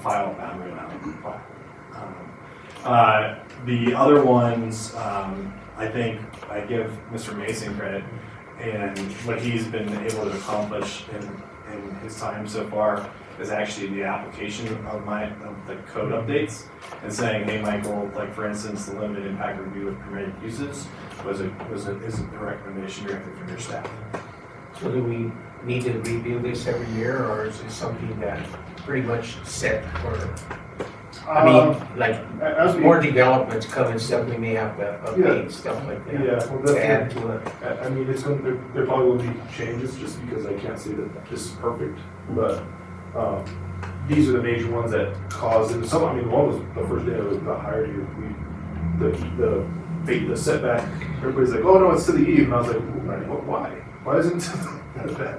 file a boundary line. The other ones, I think I give Mr. Mason credit and what he's been able to accomplish in his time so far is actually the application of the code updates and saying, hey, Michael, like for instance, the limited impact review of permitted uses is a recommendation directly from your staff. So do we need to review this every year, or is it something that pretty much set for? I mean, like, as we- more developments come and stuff, we may have to update stuff like that. Yeah, well, To add definitely. to it. I mean, there probably will be changes just because I can't say that this is perfect, but these are the major ones that caused, and some, I mean, one was the first day I got hired here, the setback, everybody's like, oh no, it's to the eve, and I was like, why? Why isn't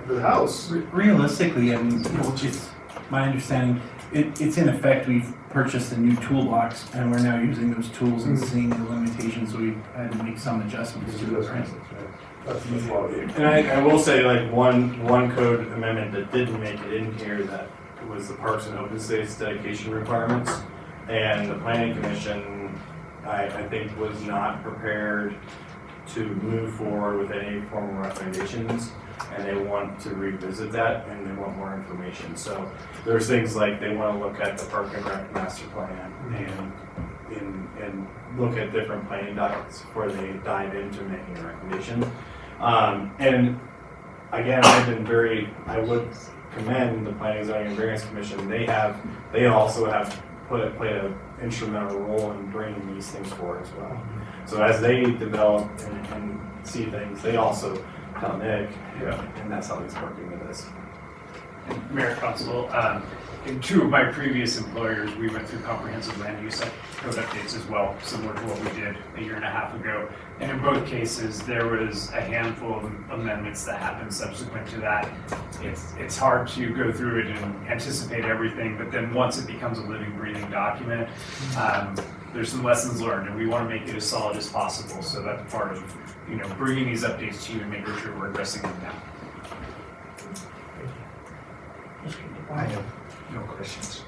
the house? Realistically, I mean, it's my understanding, it's in effect, we've purchased a new toolbox and we're now using those tools and seeing the limitations, so we've had to make some adjustments to it, right? That's a lot of it. And I will say, like, one code amendment that didn't make it in here that was the Parks and Open Space dedication requirements. And the Planning Commission, I think, was not prepared to move forward with any formal recommendations. And they want to revisit that and they want more information. So there's things like they want to look at the Park and Rec master plan and look at different planning documents before they dive into making a recommendation. And again, I would commend the Planning, Zoning, and Variance Commission. They also have played an instrumental role in bringing these things forward as well. So as they develop and see things, they also tell Nick, and that's how he's working with this. Mayor Council, in two of my previous employers, we went through comprehensive land use code updates as well, similar to what we did a year and a half ago. And in both cases, there was a handful of amendments that happened subsequent to that. It's hard to go through it and anticipate everything, but then once it becomes a living, breathing document, there's some lessons learned, and we want to make it as solid as possible. So that's part of, bringing these updates to you and making sure we're addressing them now. I have no questions.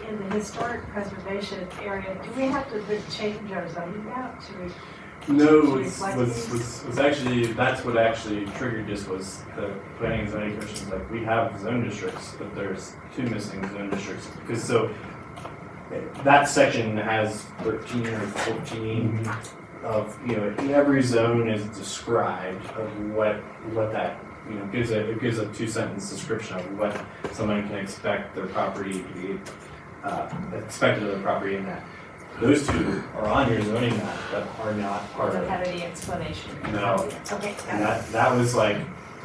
In the historic preservation area, do we have to change our zoning map to No, reflect these? what's actually, that's what actually triggered this was the Planning and Zoning Commission's like, we have zone districts, but there's two missing zone districts. Because so, that section has 13 or 14 of, every zone is described of what that, gives a 2-sentence description of what someone can expect their property to be, expected of their property in that. Those two are on your zoning map, but are not part of Don't it. have any explanation. No. Okay. And that was like,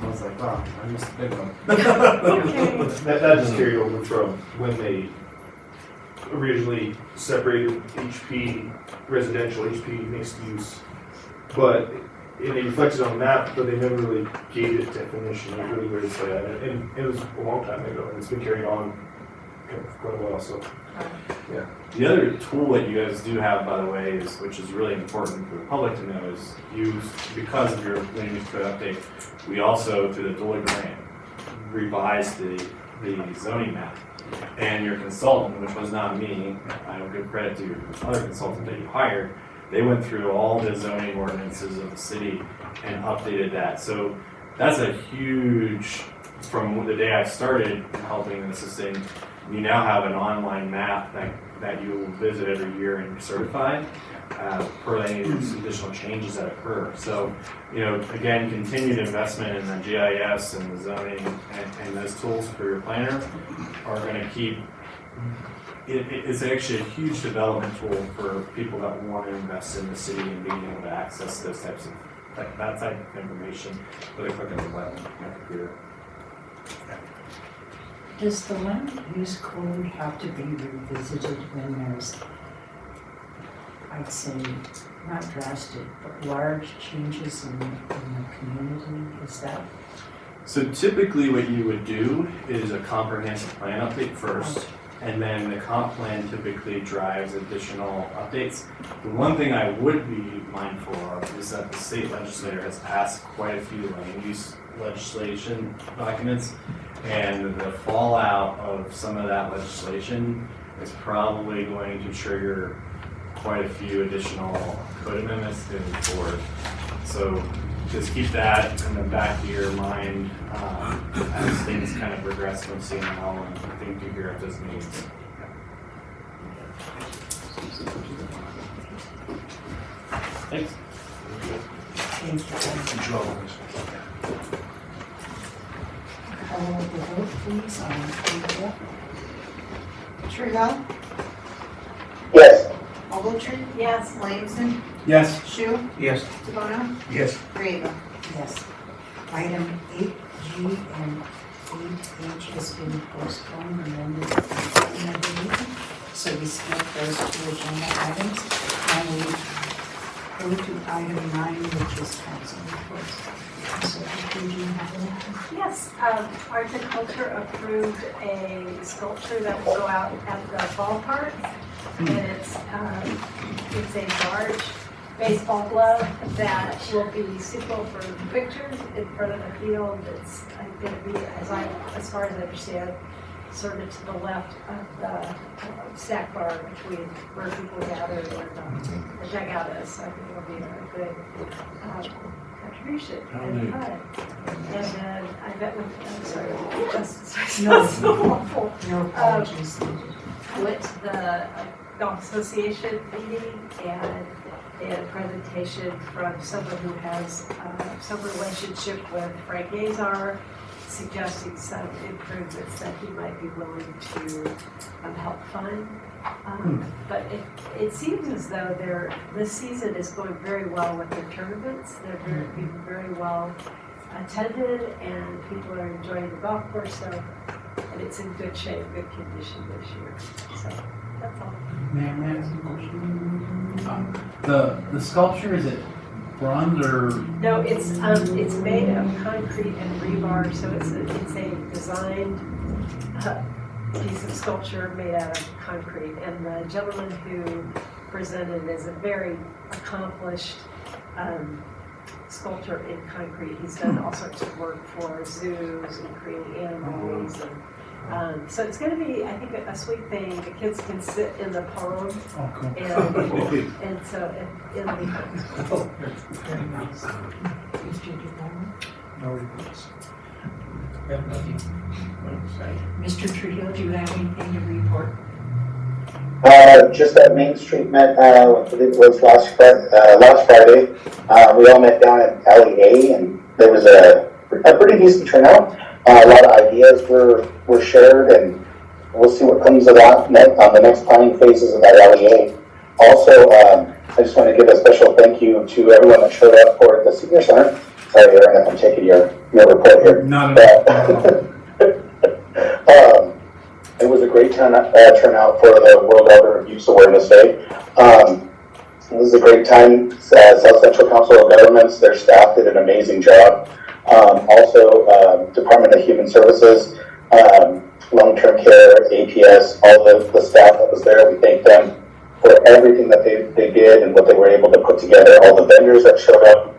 I was like, wow, I missed a big one. That just carried over from when they originally separated HP residential, HP mixed use. And they reflected on the map, but they never really gave it definition. It was really weird to say that. And it was a long time ago, and it's been carried on for quite a while, so, yeah. The other tool that you guys do have, by the way, which is really important for the public to know, is because of your land use code update, we also, through the Doyle grant, revised the zoning map. And your consultant, which was not me, I will give credit to your other consultant that you hired, they went through all the zoning ordinances of the city and updated that. So that's a huge, from the day I started helping and assisting, you now have an online map that you will visit every year and certify per any additional changes that occur. So, again, continued investment in the GIS and the zoning and those tools for your planner are going to keep It's actually a huge development tool for people that want to invest in the city and being able to access those types of, like that type of information with a click of a button on your computer. Does the land use code have to be revisited when there's, I'd say, not drastic, but large changes in the community? Is that? So typically what you would do is a comprehensive plan update first, and then the comp plan typically drives additional updates. The one thing I would be mindful of is that the state legislature has passed quite a few land use legislation documents, and the fallout of some of that legislation is probably going to trigger quite a few additional code amendments moving forward. So just keep that in the back of your mind as things kind of progress from CNL and things you hear at those meetings. Thanks. Thank you. Good job. Call the vote, please, on April. Trinidad, Yes. Ogletree, Yes. Williamson, Yes. Shu, Yes. DeBono, Yes. Griego. Yes. Item 8G and 8H has been postponed and amended in the meeting. So we skip those two agenda items. And we go to item 9, which is council reports. So did you have anything? Yes, Arts and Culture approved a sculpture that will go out at the ballpark. And it's a large baseball glove that will be suitable for pictures in front of the field. It's going to be, as far as I understand, sort of to the left of the snack bar between where people gather and the dugout is. So I think it'll be a good contribution and fun. And then I met with, I'm sorry, just No. so awful. No apologies. Went to the Golf Association meeting and they had a presentation from someone who has some relationship with Frank Azar, suggesting some improvements that he might be willing to help fund. But it seems as though this season is going very well with their tournaments. They're being very well attended and people are enjoying the golf course. And it's in good shape, good condition this year. So that's all. May I ask a question? The sculpture, is it bronze or? No, it's made of concrete and rebar, so it's a designed piece of sculpture made out of concrete. And the gentleman who presented is a very accomplished sculptor in concrete. He's done all sorts of work for zoos and creating animals. And, so it's going to be, I think, a sweet thing. The kids can sit in the pond. Oh, cool. And so it'll be fun. Very nice. Mr. DeBono? No reports. Mr. Trujillo, do you have anything to report? Just that Main Street met, I believe it was last Friday. We all met down at LEA and there was a pretty decent turnout. A lot of ideas were shared and we'll see what comes of that on the next planning phases of that LEA. Also, I just want to give a special thank you to everyone that showed up for the Senior Center. Sorry, Aaron, if I'm taking your report here. Not at all. It was a great turnout for the World Elder Abuse Awareness Day. This is a great time. South Central Council of Governments, their staff did an amazing job. Also, Department of Human Services, long-term care, APS, all the staff that was there, we thank them for everything that they did and what they were able to put together, all the vendors that showed up,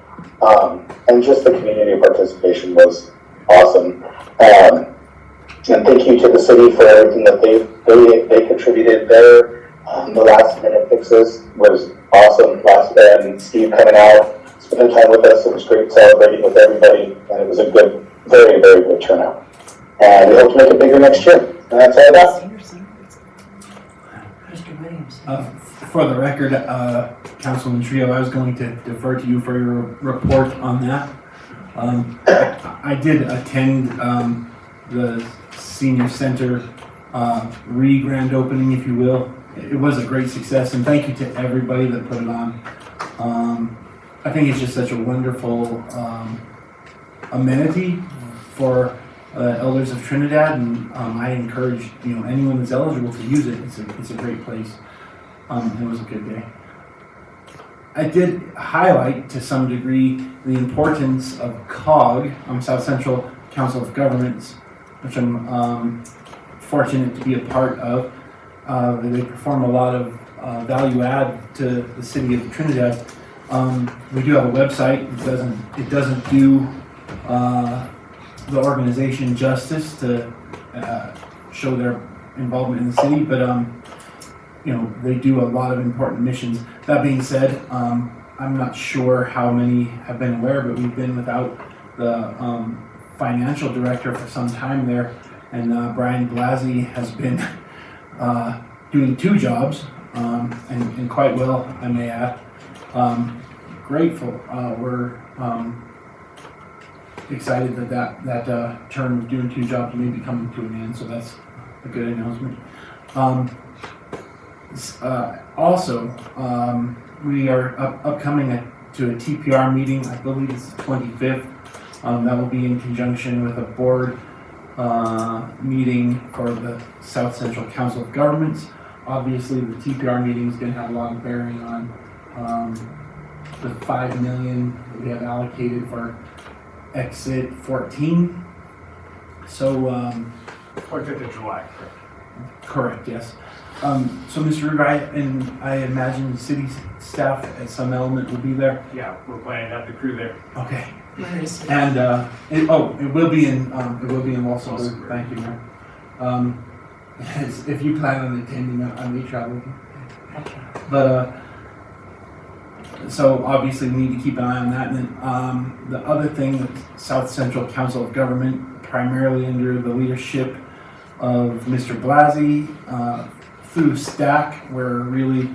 and just the community participation was awesome. And thank you to the city for everything that they contributed there. The last minute fixes was awesome. And Steve coming out, spending time with us, it was great celebrating with everybody, and it was a good, very, very good turnout. And we hope to make it bigger next year. And that's all I got. Mr. Williams? For the record, Councilman Trio, I was going to defer to you for your report on that. I did attend the Senior Center re-grand opening, if you will. It was a great success, and thank you to everybody that put it on. I think it's just such a wonderful amenity for elders of Trinidad, and I encourage anyone that's eligible to use it. It's a great place. It was a good day. I did highlight to some degree the importance of COG, South Central Council of Governments, which I'm fortunate to be a part of. They perform a lot of value add to the city of Trinidad. We do have a website. It doesn't do the organization justice to show their involvement in the city, but they do a lot of important missions. That being said, I'm not sure how many have been aware, but we've been without the financial director for some time there, and Brian Blasey has been doing 2 jobs, and quite well, I may add. Grateful. We're excited that term of doing 2 jobs may be coming to an end, so that's a good announcement. Also, we are upcoming to a TPR meeting. I believe it's the 25th. That will be in conjunction with a board meeting for the South Central Council of Governments. Obviously, the TPR meeting is going to have a lot of bearing on the $5 million that we have allocated for Exit 14. So, 4th of July, correct, yes. So, Mr. Ruger, I imagine the city staff at some element will be there. Yeah, we're planning to have the crew there. Okay. Where is it? And it will be in Walsenburg. Thank you, Mayor. If you plan on attending, I may travel. Okay. But so obviously we need to keep an eye on that. And then the other thing, the South Central Council of Government, primarily under the leadership of Mr. Blasey, through STAC, we're really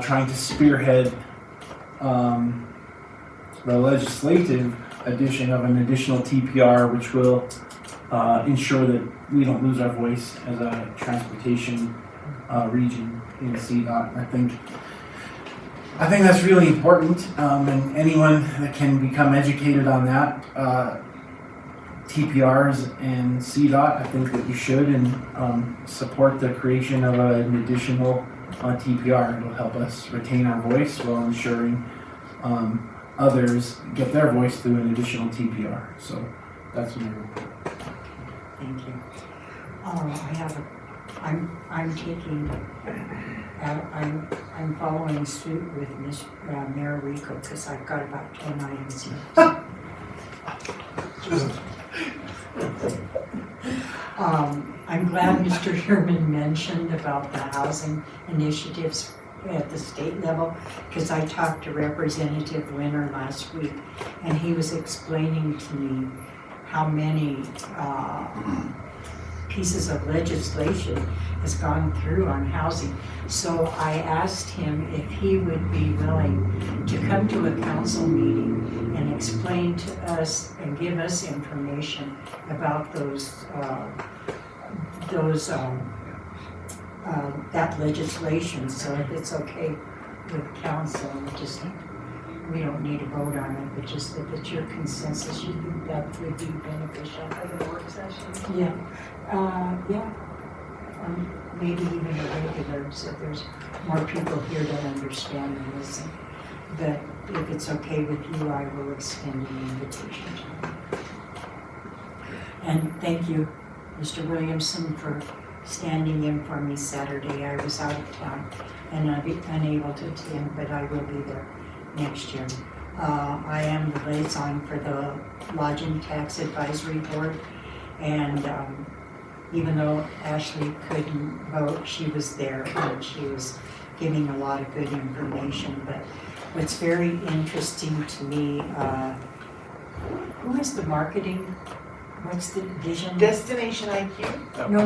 trying to spearhead the legislative addition of an additional TPR, which will ensure that we don't lose our voice as a transportation region in CDOT. I think that's really important, and anyone that can become educated on that, TPRs and CDOT, I think that you should, and support the creation of an additional TPR. It'll help us retain our voice while ensuring others get their voice through an additional TPR. So that's my report. Thank you. I'm following suit with Mayor Rico because I've got about 10 items here. I'm glad Mr. Herman mentioned about the housing initiatives at the state level, because I talked to Representative Winter last week, and he was explaining to me how many pieces of legislation has gone through on housing. So I asked him if he would be willing to come to a council meeting and explain to us and give us information about that legislation. So if it's okay with council, we don't need to vote on it, but just if it's your consensus, you think that would be beneficial. Like a work session? Yeah. Maybe even a regular, so there's more people here that understand and listen. But if it's okay with you, I will extend an invitation to them. And thank you, Mr. Williamson, for standing in for me Saturday. I was out of town and I'll be unable to attend, but I will be there next year. I am the liaison for the Lodging Tax Advisory Board, and even though Ashley couldn't vote, she was there and she was giving a lot of good information. But what's very interesting to me, who is the marketing? What's the vision? Destination IQ? No.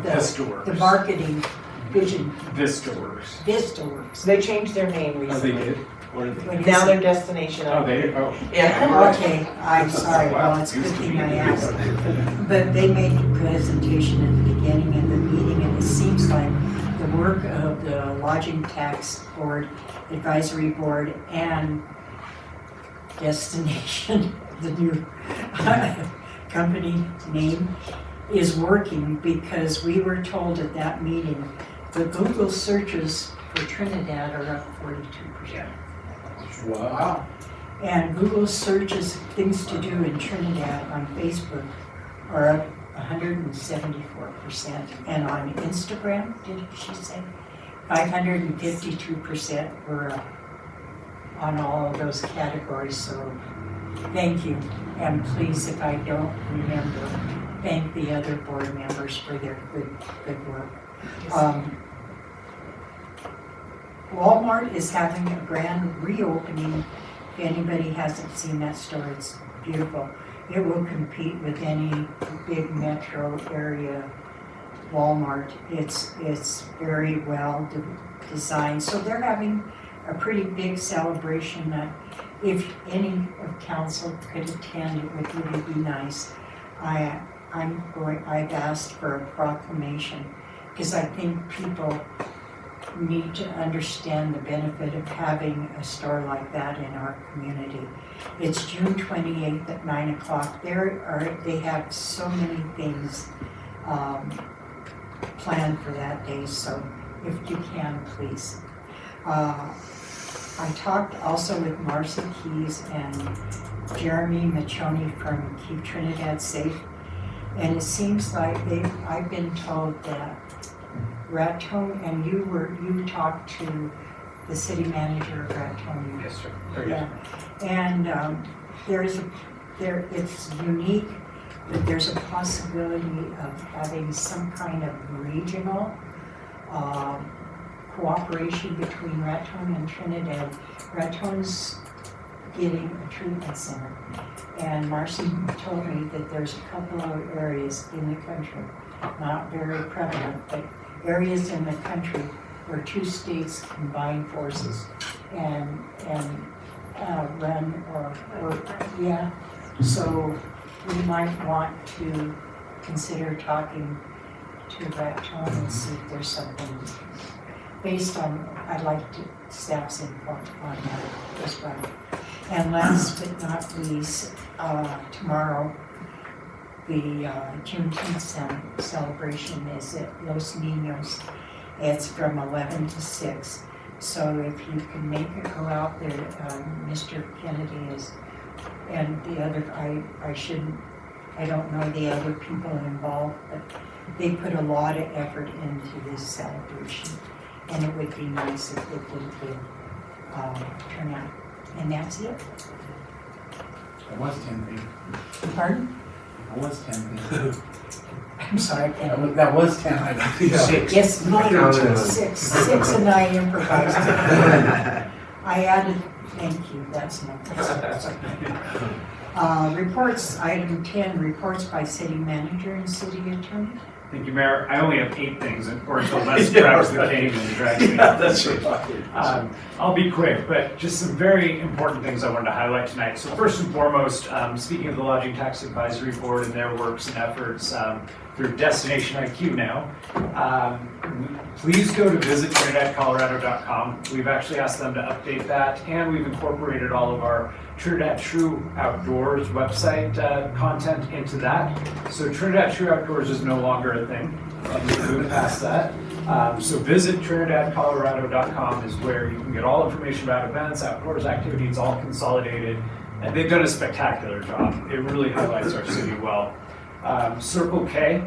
VistaWorks. The marketing vision. VistaWorks. VistaWorks. They changed their name Oh, recently. they did? What is Now it? their destination. Yeah. Okay, I'm sorry, well, it's a good thing I asked. But they made a presentation at the beginning of the meeting, and it seems like the work of the Lodging Tax Board, Advisory Board, and Destination, the new company name, is working, because we were told at that meeting, the Google searches for Trinidad are up 42%. Wow. And Google searches things to do in Trinidad on Facebook are up 174%. And on Instagram, did she say? 552% were up on all of those categories. So thank you. And please, if I don't remember, thank the other board members for their good work. Walmart is having a grand reopening. If anybody hasn't seen that store, it's beautiful. It will compete with any big metro area Walmart. It's very well designed. So they're having a pretty big celebration that if any of council could attend, it would really be nice. I've asked for a proclamation because I think people need to understand the benefit of having a store like that in our community. It's June 28th at 9 o'clock. They have so many things planned for that day, so if you can, please. I talked also with Marcy Keys and Jeremy Machoni from Keep Trinidad Safe, and it seems like I've been told that Raton, and you talked to the city manager of Raton. Yes, sir. Yeah, and it's unique, but there's a possibility of having some kind of regional cooperation between Raton and Trinidad. Raton's getting a treatment center, and Marcy told me that there's a couple of areas in the country, not very prevalent, but areas in the country where two states combine forces and run or yeah. So we might want to consider talking to Raton and see if there's something based on, I'd like to staff's input on that as well. And last but not least, tomorrow, the Juneteenth celebration is at Los Niños. It's from 11 to 6. So if you can make it, go out there. Mr. Kennedy is, and the other, I don't know the other people involved, but they put a lot of effort into this celebration. And it would be nice if it did turn out. And that's it. It was 10 feet. Pardon? It was 10 feet. I'm sorry, Kennedy. That was 10 items. Six. Yes, 9, 6 and I improvised. I added, thank you, that's not. Reports, item 10, reports by city manager and city attorney. Thank you, Mayor. I only have 8 things, or until Les grabs the cane and drags me. That's right. I'll be quick, but just some very important things I wanted to highlight tonight. So first and foremost, speaking of the Lodging Tax Advisory Board and their works and efforts through Destination IQ now, please go to visitTrinidadColorado.com. We've actually asked them to update that, and we've incorporated all of our Trinidad True Outdoors website content into that. So Trinidad True Outdoors is no longer a thing, and we've moved past that. So visit TrinidadColorado.com is where you can get all information about events, outdoors activities, all consolidated, and they've done a spectacular job. It really highlights our city well. Circle K,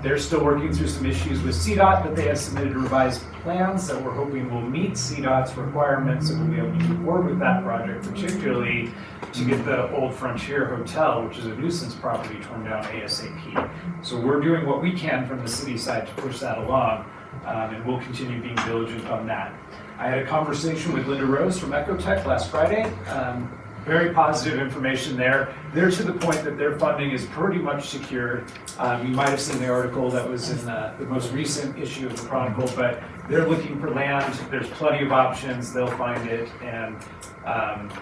they're still working through some issues with CDOT, but they have submitted revised plans that we're hoping will meet CDOT's requirements, and we'll be able to move forward with that project, particularly to get the old Frontier Hotel, which is a nuisance property, torn down ASAP. So we're doing what we can from the city side to push that along, and we'll continue being diligent on that. I had a conversation with Linda Rose from Ecotech last Friday. Very positive information there. They're to the point that their funding is pretty much secured. You might have seen the article that was in the most recent issue of the Chronicle, but they're looking for land, there's plenty of options, they'll find it, and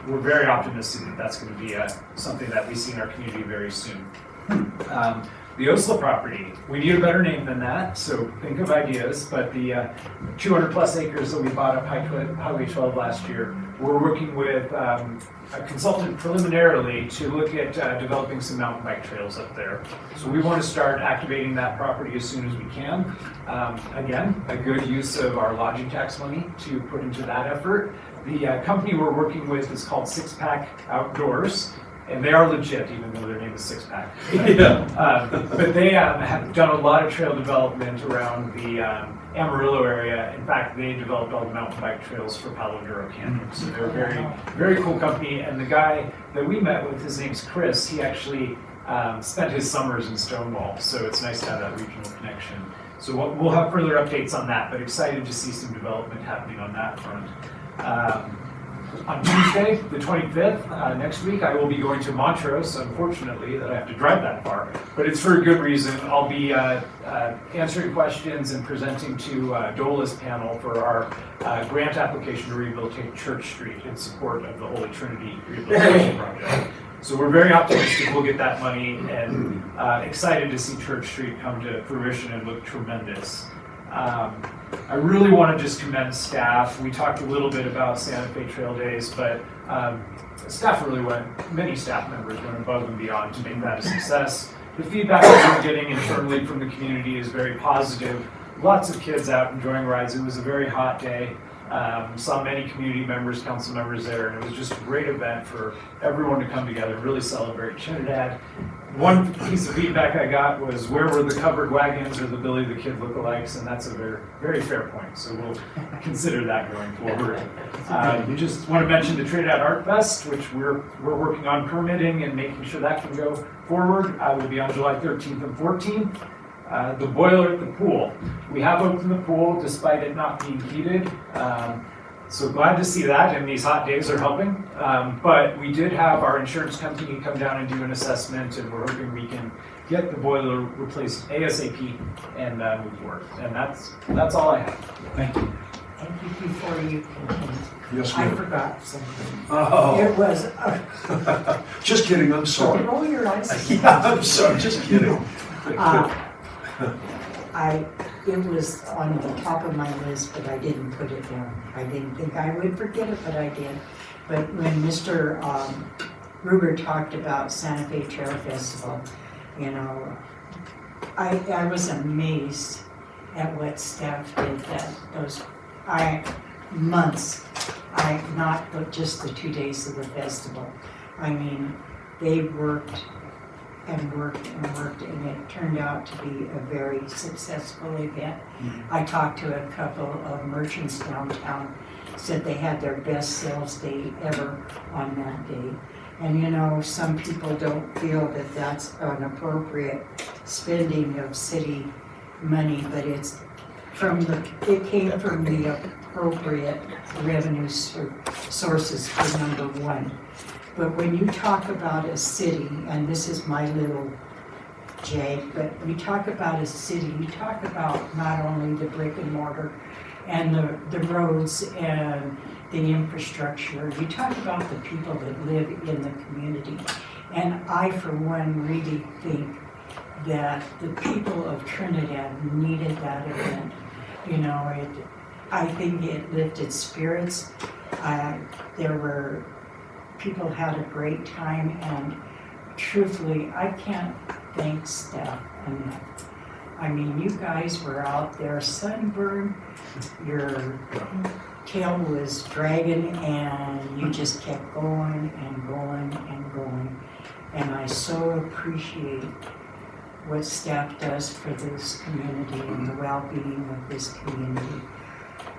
we're very optimistic that that's going to be something that we see in our community very soon. The Osla property, we need a better name than that, so think of ideas, but the 200 plus acres that we bought up Highway 12 last year, we're working with a consultant preliminarily to look at developing some mountain bike trails up there. So we want to start activating that property as soon as we can. Again, a good use of our lodging tax money to put into that effort. The company we're working with is called Six Pack Outdoors. And they are legit, even though their name is Six Pack. But they have done a lot of trail development around the Amarillo area. In fact, they developed all the mountain bike trails for Palo Duro Canyon. So they're a very, very cool company. And the guy that we met with, his name's Chris, he actually spent his summers in Stonewall. So it's nice to have that regional connection. So we'll have further updates on that, but excited to see some development happening on that front. On Tuesday, the 25th, next week, I will be going to Montrose, unfortunately, that I have to drive that far, but it's for a good reason. I'll be answering questions and presenting to DOLA's panel for our grant application to rehabilitate Church Street in support of the Holy Trinity Rehabilitation Project. So we're very optimistic we'll get that money and excited to see Church Street come to fruition and look tremendous. I really want to just commend staff. We talked a little bit about Santa Fe Trail Days, but staff really many staff members went above and beyond to make that a success. The feedback that we're getting internally from the community is very positive. Lots of kids out enjoying rides. It was a very hot day. Saw many community members, council members there, and it was just a great event for everyone to come together and really celebrate Trinidad. One piece of feedback I got was, where were the covered wagons or the Billy the Kid lookalikes? And that's a very, very fair point. So we'll consider that going forward. We just want to mention the Trinidad Art Fest, which we're working on permitting and making sure that can go forward. I will be on July 13th and 14th. The boiler at the pool. We have opened the pool despite it not being heated. So glad to see that, and these hot days are helping. But we did have our insurance company come down and do an assessment, and we're hoping we can get the boiler replaced ASAP and move forward. And that's all I have. Thank you. Thank you. Before you continue, Yes, I ma'am. forgot something. Oh. It was, Just kidding, I'm sorry. roll your eyes. Yeah, I'm sorry, just kidding. It was on the top of my list, but I didn't put it down. I didn't think I would forget it, but I did. But when Mr. Ruber talked about Santa Fe Trail Festival, you know, I was amazed at what staff did those months, not just the 2 days of the festival. I mean, they worked and worked and worked, and it turned out to be a very successful event. I talked to a couple of merchants downtown, said they had their best sales day ever on that day. And you know, some people don't feel that that's an appropriate spending of city money, but it came from the appropriate revenue sources for number one. But when you talk about a city, and this is my little jag, but you talk about a city, you talk about not only the brick and mortar and the roads and the infrastructure, you talk about the people that live in the community. And I, for one, really think that the people of Trinidad needed that event. You know, I think it lifted spirits. People had a great time, and truthfully, I can't thank staff enough. I mean, you guys were out there sunburned, your tail was dragging, and you just kept going and going and going. And I so appreciate what staff does for this community and the well-being of this community.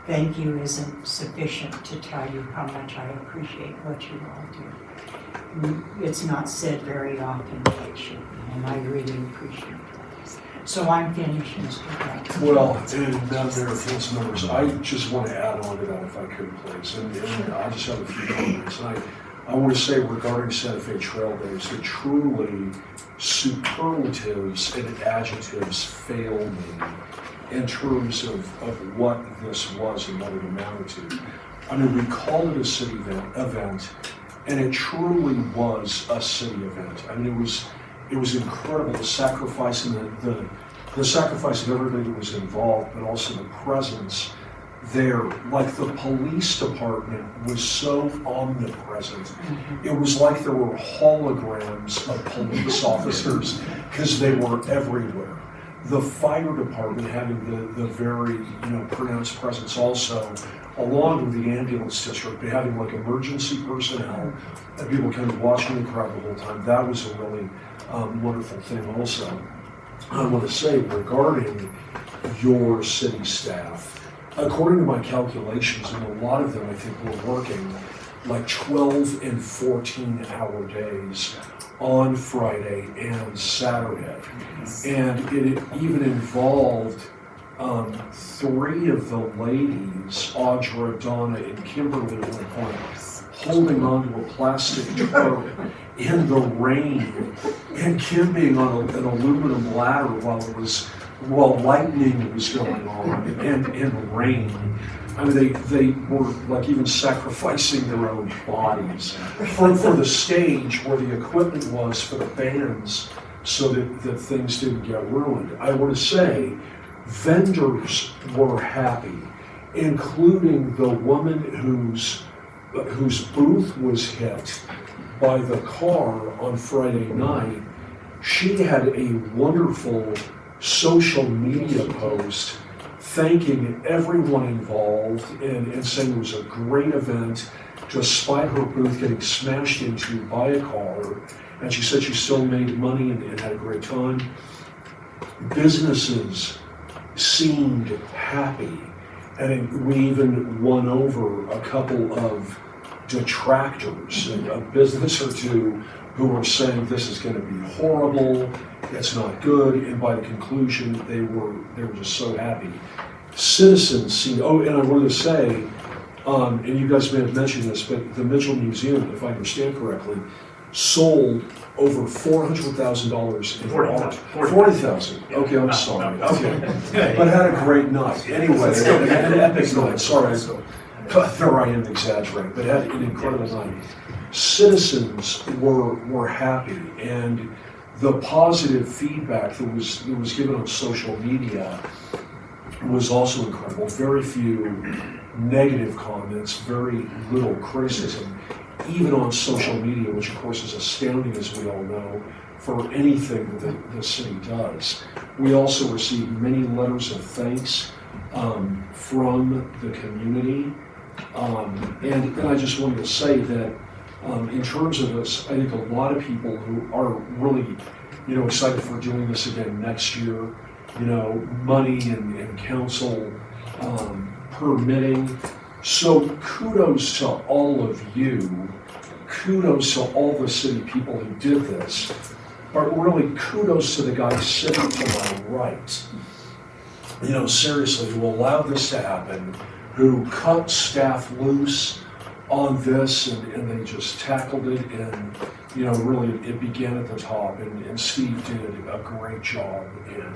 Thank you isn't sufficient to tell you how much I appreciate what you all do. It's not said very often, but it should be, and I really appreciate that. So I'm finished, Mr. Grant. Well, and Madam Mayor, council members, I just want to add on to that if I could, please. And I just have a few comments. And I want to say regarding Santa Fe Trail Days, that truly superlatives and adjectives fail me in terms of what this was and what it amounted to. I mean, we called it a city event, and it truly was a city event. I mean, it was incredible, the sacrifice and the sacrifice of everybody that was involved, but also the presence there. Like the police department was so omnipresent. It was like there were holograms of police officers because they were everywhere. The fire department having the very, pronounced presence also, along with the ambulance district, having like emergency personnel and people kind of watching the crowd the whole time. That was a really wonderful thing also. I want to say regarding your city staff, according to my calculations, and a lot of them I think were working like 12 and 14-hour days on Friday and Saturday. And it even involved 3 of the ladies, Audra, Donna, and Kimberly at one point, holding onto a plastic truck in the rain, and Kim being on an aluminum ladder while lightning was going on and rain. I mean, they were like even sacrificing their own bodies for the stage where the equipment was for the bands so that things didn't get ruined. I want to say vendors were happy, including the woman whose booth was hit by the car on Friday night. She had a wonderful social media post thanking everyone involved and saying it was a great event despite her booth getting smashed into by a car. And she said she still made money and had a great time. Businesses seemed happy. And we even won over a couple of detractors, a business or two, who were saying this is going to be horrible, it's not good, and by the conclusion they were just so happy. Citizens seemed, and I wanted to say, and you guys may have mentioned this, but the Mitchell Museum, if I understand correctly, sold over $400,000 in art. 40,000. Okay, I'm sorry. Okay, but had a great night. Anyway, an epic night. Sorry, there I am exaggerating, but had an incredible night. Citizens were happy, and the positive feedback that was given on social media was also incredible. Very few negative comments, very little criticism, even on social media, which of course is astounding, as we all know, for anything that the city does. We also received many letters of thanks from the community. And I just wanted to say that in terms of this, I think a lot of people who are really, excited for doing this again next year, money and council permitting. So kudos to all of you, kudos to all the city people who did this, but really kudos to the guy sitting to my right. Seriously, who allowed this to happen, who cut staff loose on this, and they just tackled it, and really it began at the top, and Steve did a great job, and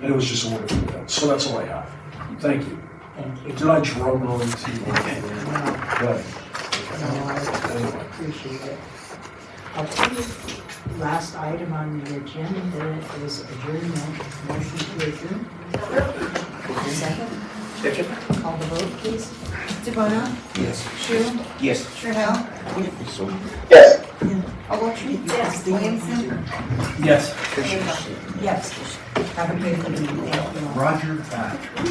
it was just a wonderful event. So that's all I have. Thank you. Thank you. Did I drone on to you? No. Good. No, I Anyway. appreciate it. Okay, last item on the agenda is adjournment. Motion to adjourn. Second. Second? Call the vote, please. DeBono? Yes. Shu? Yes. Trahell? Yes. Ogletree? Yes. Williamson? Yes. Yes. Have a good evening. Thank you. Roger that.